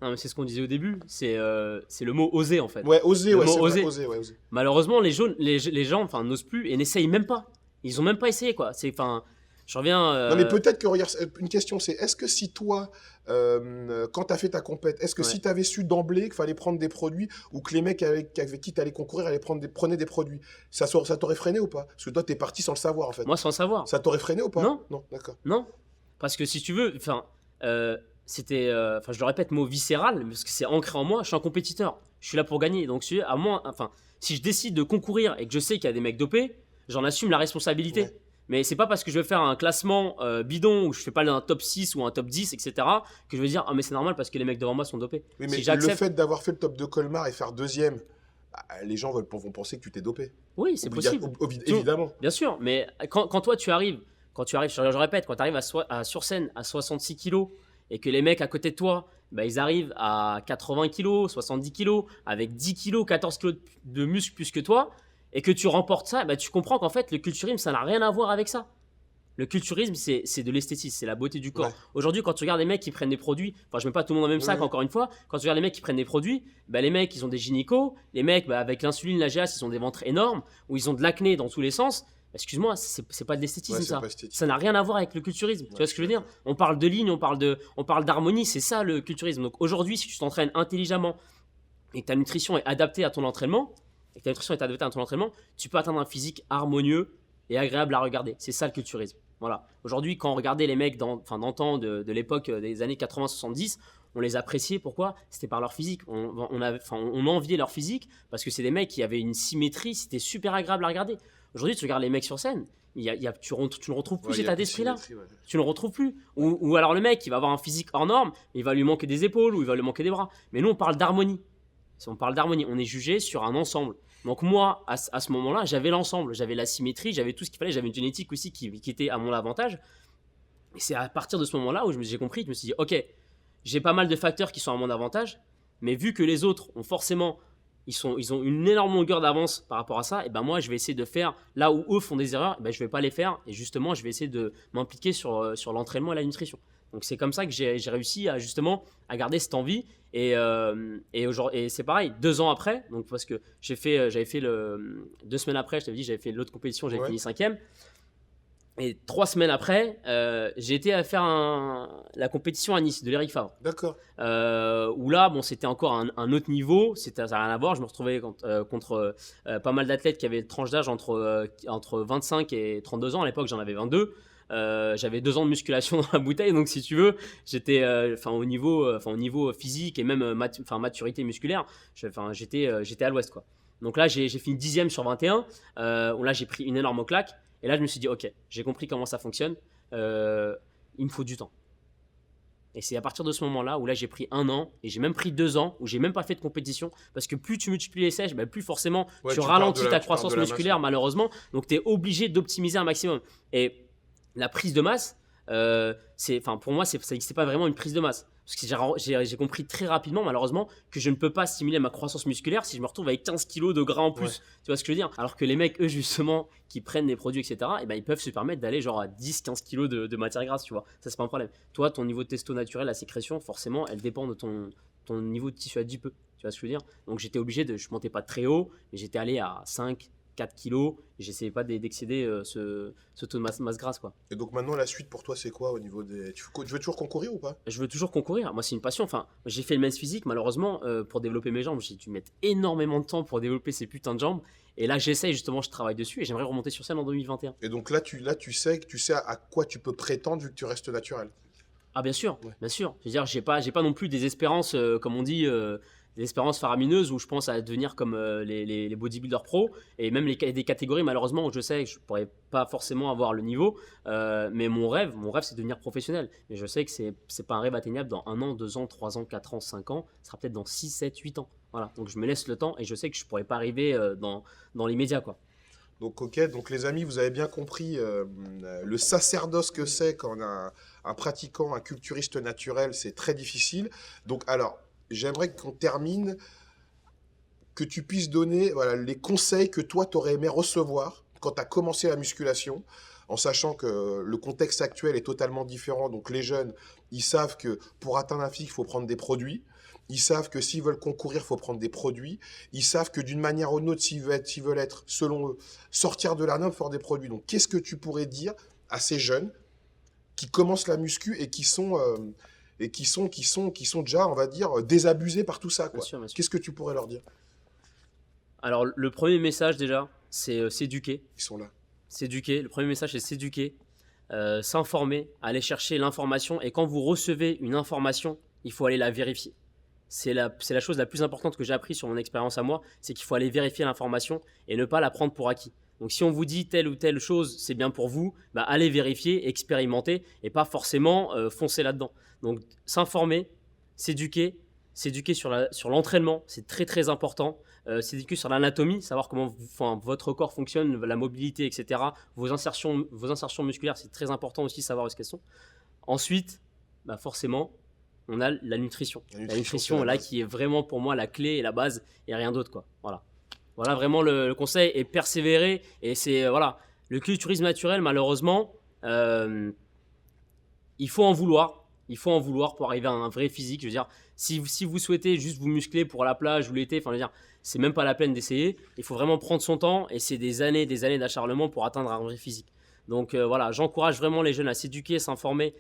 Non, mais c'est ce qu'on disait au début, c'est le mot oser en fait. Ouais, oser, Le ouais, mot c'est vrai, oser. oser, ouais, oser. Malheureusement, les gens enfin, n'osent plus et n'essayent même pas. Ils ont même pas essayé quoi. Enfin, je reviens. Non, mais peut-être que, regarde, une question, c'est est-ce que si toi, quand tu as fait ta compète, est-ce que Ouais. si tu avais su d'emblée qu'il fallait prendre des produits ou que les mecs avec qui tu allais concourir prenaient des produits, ça t'aurait freiné ou pas? Parce que toi, tu es parti sans le savoir, en fait. Moi, sans le savoir. Ça t'aurait freiné ou pas? Non. Non, d'accord. Non, parce que si tu veux, enfin, c'était, enfin, je le répète, mot viscéral, parce que c'est ancré en moi. Je suis un compétiteur. Je suis là pour gagner. Donc, à moi, enfin, si je décide de concourir et que je sais qu'il y a des mecs dopés, j'en assume la responsabilité. Ouais. Mais c'est pas parce que je vais faire un classement bidon où je fais pas un top 6 ou un top 10, etc., que je vais dire, ah, mais c'est normal parce que les mecs devant moi sont dopés. Oui, Si mais le j'accepte, fait d'avoir fait le top de Colmar et faire deuxième, bah, les gens vont penser que tu t'es dopé. oui, c'est possible. Évidemment. Bien sûr, mais quand toi tu arrives, je répète, quand tu arrives sur scène à 66 kilos et que les mecs à côté de toi, bah, ils arrivent à 80 kilos, 70 kilos, avec 10 kilos, 14 kilos de muscle plus que toi, et que tu remportes ça, bah, tu comprends qu'en fait le culturisme ça n'a rien à voir avec ça. Le culturisme, c'est de l'esthétisme, c'est la beauté du corps. Ouais. Aujourd'hui, quand tu regardes les mecs qui prennent des produits, enfin, je mets pas tout le monde dans le même sac, Oui. encore une fois, quand tu regardes les mecs qui prennent des produits, bah, les mecs, ils ont des gynécos, les mecs, bah, avec l'insuline, la GAS, ils ont des ventres énormes, ou ils ont de l'acné dans tous les sens. Excuse-moi, c'est pas de l'esthétisme, Ouais, c'est ça. pas esthétique. Ça n'a rien à voir avec le culturisme. Tu vois ce que je veux dire? On parle de ligne, on parle d'harmonie, c'est ça le culturisme. Donc aujourd'hui, si tu t'entraînes intelligemment et que ta nutrition est adaptée à ton entraînement, tu peux atteindre un physique harmonieux et agréable à regarder. C'est ça le culturisme. Voilà. Aujourd'hui, quand on regardait les mecs d'antan, de l'époque des années 80-70, on les appréciait. Pourquoi? C'était par leur physique. On enviait leur physique parce que c'est des mecs qui avaient une symétrie, c'était super agréable à regarder. Aujourd'hui, tu regardes les mecs sur scène, tu ne retrouves plus Ouais, cet il y a état plus de d'esprit-là. symétrie, ouais. Tu ne le retrouves plus. Ou alors le mec, il va avoir un physique hors norme, il va lui manquer des épaules ou il va lui manquer des bras. Mais nous, on parle d'harmonie. On parle d'harmonie, on est jugé sur un ensemble. Donc moi, à ce moment-là, j'avais l'ensemble, j'avais la symétrie, j'avais tout ce qu'il fallait, j'avais une génétique aussi qui était à mon avantage. Et c'est à partir de ce moment-là où j'ai compris, je me suis dit, ok, j'ai pas mal de facteurs qui sont à mon avantage, mais vu que les autres ont forcément, ils ont une énorme longueur d'avance par rapport à ça, et ben moi, je vais essayer de faire là où eux font des erreurs, et ben je vais pas les faire, et justement, je vais essayer de m'impliquer sur l'entraînement et la nutrition. Donc c'est comme ça que j'ai réussi à justement à garder cette envie. Et c'est pareil, 2 ans après, donc parce que j'avais fait 2 semaines après, je t'avais dit, j'avais fait l'autre compétition, j'avais fini 5e. Et 3 semaines après, j'ai été à faire la compétition à Nice de l'Éric Favre. D'accord. Où là, bon, c'était encore un autre niveau, ça n'a rien à voir. Je me retrouvais contre pas mal d'athlètes qui avaient une tranche d'âge entre 25 et 32 ans. À l'époque, j'en avais 22. J'avais 2 ans de musculation dans la bouteille, donc si tu veux, j'étais au niveau physique et même maturité musculaire, j'étais à l'ouest quoi. Donc là, j'ai fini 10e sur 21. Où là, j'ai pris une énorme claque. Et là, je me suis dit, ok, j'ai compris comment ça fonctionne. Il me faut du temps. Et c'est à partir de ce moment-là où là, j'ai pris 1 an et j'ai même pris 2 ans où j'ai même pas fait de compétition parce que plus tu multiplies les sèches, plus forcément tu ralentis ta croissance musculaire malheureusement. Donc tu es obligé d'optimiser un maximum. Et la prise de masse, pour moi, ça n'existait pas vraiment une prise de masse. Parce que j'ai compris très rapidement, malheureusement, que je ne peux pas stimuler ma croissance musculaire si je me retrouve avec 15 kilos de gras en plus. Ouais. Tu vois ce que je veux dire? Alors que les mecs, eux, justement, qui prennent des produits, etc., et ben, ils peuvent se permettre d'aller genre à 10-15 kilos de matière grasse, tu vois. Ça, c'est pas un problème. Toi, ton niveau de testo naturel, la sécrétion, forcément, elle dépend de ton niveau de tissu adipeux. Tu vois ce que je veux dire? Donc, j'étais obligé je montais pas très haut, mais j'étais allé à 4 kilos et j'essayais pas d'excéder ce taux de masse grasse quoi. Et donc maintenant la suite pour toi c'est quoi au niveau des... Tu veux toujours concourir ou pas? Je veux toujours concourir, moi c'est une passion, j'ai fait le men's physique malheureusement pour développer mes jambes, j'ai dû mettre énormément de temps pour développer ces putains de jambes et là j'essaye justement, je travaille dessus et j'aimerais remonter sur scène en 2021. Et donc là tu sais à quoi tu peux prétendre vu que tu restes naturel. Ah bien sûr, ouais. Bien sûr. Je veux dire, j'ai pas non plus des espérances, comme on dit, des espérances faramineuses où je pense à devenir comme les bodybuilders pro et même des catégories malheureusement où je sais que je pourrais pas forcément avoir le niveau. Mais mon rêve c'est de devenir professionnel. Mais je sais que c'est pas un rêve atteignable dans 1 an, 2 ans, 3 ans, 4 ans, 5 ans. Ce sera peut-être dans 6, 7, 8 ans. Voilà. Donc je me laisse le temps et je sais que je pourrais pas arriver dans l'immédiat quoi. Donc ok, donc les amis, vous avez bien compris le sacerdoce que c'est quand on a un pratiquant, un culturiste naturel, c'est très difficile. Donc alors, j'aimerais qu'on termine, que tu puisses donner les conseils que toi, tu aurais aimé recevoir quand tu as commencé la musculation, en sachant que le contexte actuel est totalement différent. Donc les jeunes, ils savent que pour atteindre un physique, il faut prendre des produits. Ils savent que s'ils veulent concourir, il faut prendre des produits. Ils savent que d'une manière ou d'une autre, s'ils veulent être, selon eux, sortir de la norme, il faut avoir des produits. Donc qu'est-ce que tu pourrais dire à ces jeunes qui commencent la muscu et qui sont déjà, on va dire, désabusés par tout ça, quoi. Bien sûr, bien sûr. Qu'est-ce que tu pourrais leur dire? Alors, le premier message déjà, c'est s'éduquer. Ils sont là. S'éduquer. Le premier message, c'est s'éduquer, s'informer, aller chercher l'information. Et quand vous recevez une information, il faut aller la vérifier. C'est la chose la plus importante que j'ai appris sur mon expérience à moi, c'est qu'il faut aller vérifier l'information et ne pas la prendre pour acquis. Donc si on vous dit telle ou telle chose, c'est bien pour vous, bah allez vérifier, expérimenter et pas forcément foncer là-dedans. Donc s'informer, s'éduquer sur l'entraînement, c'est très très important. S'éduquer sur l'anatomie, savoir comment votre corps fonctionne, la mobilité, etc. Vos insertions musculaires, c'est très important aussi, savoir ce qu'elles sont. Ensuite, bah forcément, on a la nutrition. La nutrition là qui est vraiment pour moi la clé et la base et rien d'autre, quoi. Voilà vraiment le conseil, et persévérer. Et c'est voilà, le culturisme naturel, malheureusement, il faut en vouloir. Il faut en vouloir pour arriver à un vrai physique. Je veux dire, si vous souhaitez juste vous muscler pour la plage ou l'été, enfin, je veux dire, c'est même pas la peine d'essayer. Il faut vraiment prendre son temps et c'est des années d'acharnement pour atteindre un vrai physique. Donc voilà, j'encourage vraiment les jeunes à s'éduquer, s'informer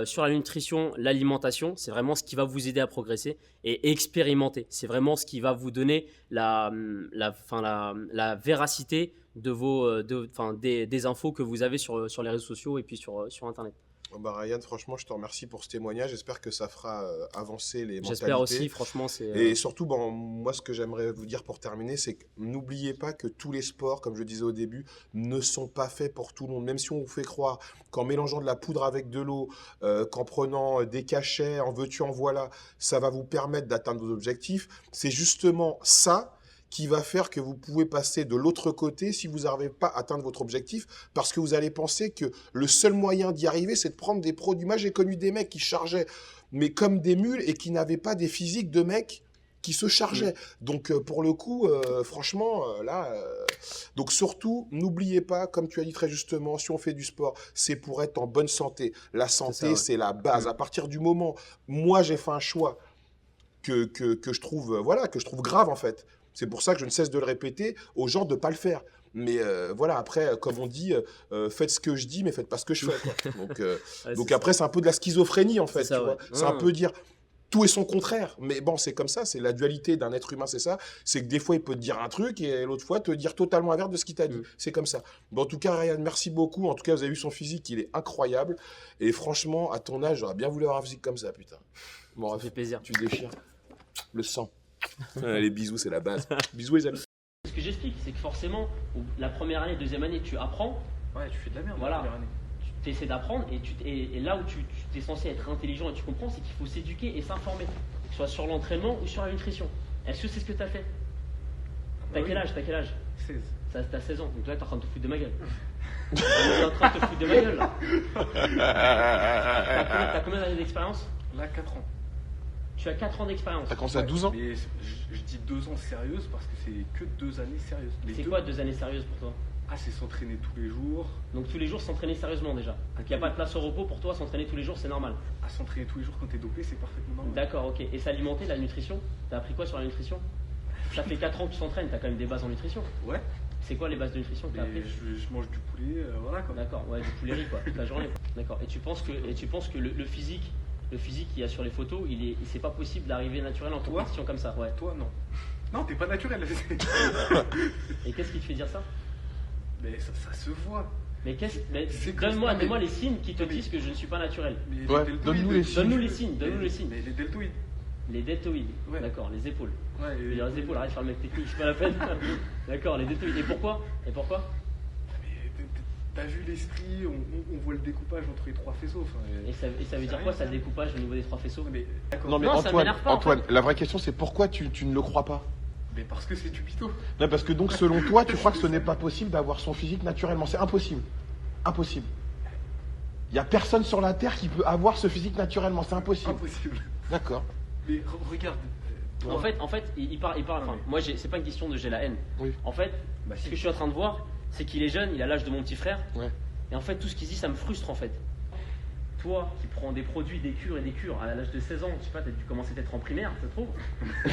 sur la nutrition, l'alimentation. C'est vraiment ce qui va vous aider à progresser, et expérimenter. C'est vraiment ce qui va vous donner la véracité des infos que vous avez sur les réseaux sociaux et puis sur Internet. Bah Ryan, franchement, je te remercie pour ce témoignage. J'espère que ça fera avancer les mentalités. J'espère aussi, franchement. Et surtout, moi, ce que j'aimerais vous dire pour terminer, c'est que n'oubliez pas que tous les sports, comme je le disais au début, ne sont pas faits pour tout le monde. Même si on vous fait croire qu'en mélangeant de la poudre avec de l'eau, qu'en prenant des cachets, en veux-tu, en voilà, ça va vous permettre d'atteindre vos objectifs, c'est justement ça qui va faire que vous pouvez passer de l'autre côté si vous n'arrivez pas à atteindre votre objectif, parce que vous allez penser que le seul moyen d'y arriver, c'est de prendre des produits. Moi, j'ai connu des mecs qui chargeaient, mais comme des mules, et qui n'avaient pas des physiques de mecs qui se chargeaient. Donc, pour le coup, franchement, donc surtout, n'oubliez pas, comme tu as dit très justement, si on fait du sport, c'est pour être en bonne santé. La santé, c'est la base. À partir du moment, moi, j'ai fait un choix que je trouve grave, en fait. C'est pour ça que je ne cesse de le répéter aux gens de ne pas le faire. Mais voilà, après, comme on dit, faites ce que je dis, mais faites pas ce que je fais, quoi. Donc après, c'est un peu de la schizophrénie, en fait. Tu vois. C'est un peu dire tout et son contraire. Mais bon, c'est comme ça, c'est la dualité d'un être humain, c'est ça. C'est que des fois, il peut te dire un truc et l'autre fois, te dire totalement l'inverse de ce qu'il t'a dit. C'est comme ça. Bon, en tout cas, Ryan, merci beaucoup. En tout cas, vous avez vu son physique, il est incroyable. Et franchement, à ton âge, j'aurais bien voulu avoir un physique comme ça, putain. Bon, ça fait plaisir. Tu déchires le sang. Les bisous, c'est la base. Bisous, les amis. Ce que j'explique, c'est que forcément, la première année, deuxième année, tu apprends. Ouais, tu fais de la merde voilà. la première année. Tu essaies d'apprendre, et là où tu es censé être intelligent et tu comprends, c'est qu'il faut s'éduquer et s'informer, que ce soit sur l'entraînement ou sur la nutrition. Est-ce que c'est ce que tu as fait? T'as quel âge? 16. T'as 16 ans, donc là t'es en train de te foutre de ma gueule. T'es en train de te foutre de ma gueule là. T'as combien d'années d'expérience? Là, 4 ans. Tu as 4 ans d'expérience. T'as commencé à 12 ans? Mais je dis 2 ans sérieuses parce que c'est que 2 années sérieuses. C'est quoi 2 années sérieuses pour toi? Ah, c'est s'entraîner tous les jours. Donc tous les jours s'entraîner sérieusement déjà. Donc il n'y a pas de place au repos pour toi, s'entraîner tous les jours c'est normal. À s'entraîner tous les jours quand t'es dopé, c'est parfaitement normal. D'accord, ok. Et s'alimenter, la nutrition? T'as appris quoi sur la nutrition? Ça fait 4 ans que tu t'entraînes, t'as quand même des bases en nutrition. Ouais. C'est quoi les bases de nutrition que t'as appris? Je mange du poulet, voilà quoi. D'accord, ouais, du poulet riz quoi, toute la journée. D'accord. Et tu penses que le physique qu'il y a sur les photos, c'est pas possible d'arriver naturel en compétition comme ça? Ouais. Toi, non. Non, t'es pas naturel. Et qu'est-ce qui te fait dire ça? Mais ça se voit. Mais donne-moi les signes qui te disent que je ne suis pas naturel. Ouais, donne-nous les signes. Donne-nous les signes, donne-nous les signes. Mais les deltoïdes. Les deltoïdes, ouais. D'accord, les épaules. Ouais, les épaules, arrête de faire le mec technique, c'est pas la peine. D'accord, les deltoïdes. Et pourquoi? Mais t'as vu l'esprit, on voit le découpage entre les 3 faisceaux. Et ça veut dire quoi, ça, le découpage au niveau des 3 faisceaux? Non, mais Antoine, la vraie question, c'est pourquoi tu ne le crois pas? Mais parce que c'est du pito. Non, parce que donc, selon toi, tu crois que ce n'est pas possible d'avoir son physique naturellement. C'est impossible. Impossible. Il n'y a personne sur la Terre qui peut avoir ce physique naturellement. C'est impossible. Impossible. D'accord. Mais regarde. En fait, il parle. Enfin, moi, c'est pas une question de j'ai la haine. Oui. En fait, ce que je suis en train de voir, c'est qu'il est jeune, il a l'âge de mon petit frère. Ouais. Et en fait, tout ce qu'il dit, ça me frustre en fait. Toi qui prends des produits, des cures et des cures à l'âge de 16 ans, je sais pas, t'as dû commencer peut-être en primaire, ça se trouve. Je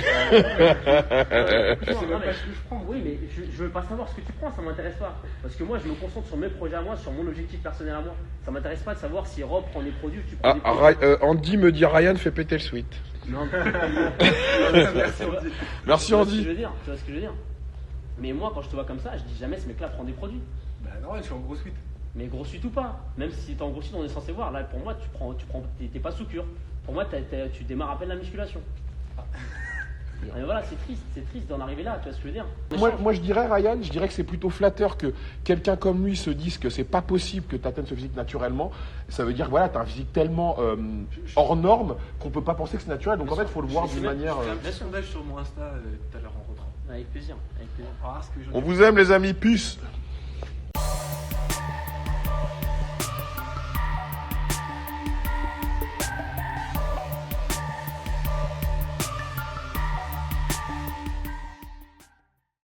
sais même pas ce que je prends. Oui, mais je veux pas savoir ce que tu prends, ça m'intéresse pas. Parce que moi, je me concentre sur mes projets à moi, sur mon objectif personnel à moi. Ça m'intéresse pas de savoir si Rob prend des produits ou tu prends des produits. Andy me dit Ryan fait péter le sweat. Non, Merci, Andy. Merci tu vois ce que Andy. je veux dire, tu vois ce que je veux dire. Mais moi, quand je te vois comme ça, je dis jamais ce mec-là prend des produits. Bah non, je suis en gros suite. Mais gros suite ou pas, même si t'es en gros suite, on est censé voir. Là, pour moi, t'es pas sous cure. Pour moi, tu démarres à peine la musculation. Et voilà, c'est triste d'en arriver là, tu vois ce que je veux dire. Moi, je dirais, Ryan, je dirais que c'est plutôt flatteur que quelqu'un comme lui se dise que c'est pas possible que tu atteignes ce physique naturellement. Ça veut dire que voilà, tu as un physique tellement hors norme qu'on peut pas penser que c'est naturel. Donc en fait, il faut le voir d'une manière. J'ai fait un petit sondage sur mon Insta tout à l'heure en rentrant. Avec plaisir, avec plaisir. On va voir ce que j'en ai. On vous aime les amis, puce.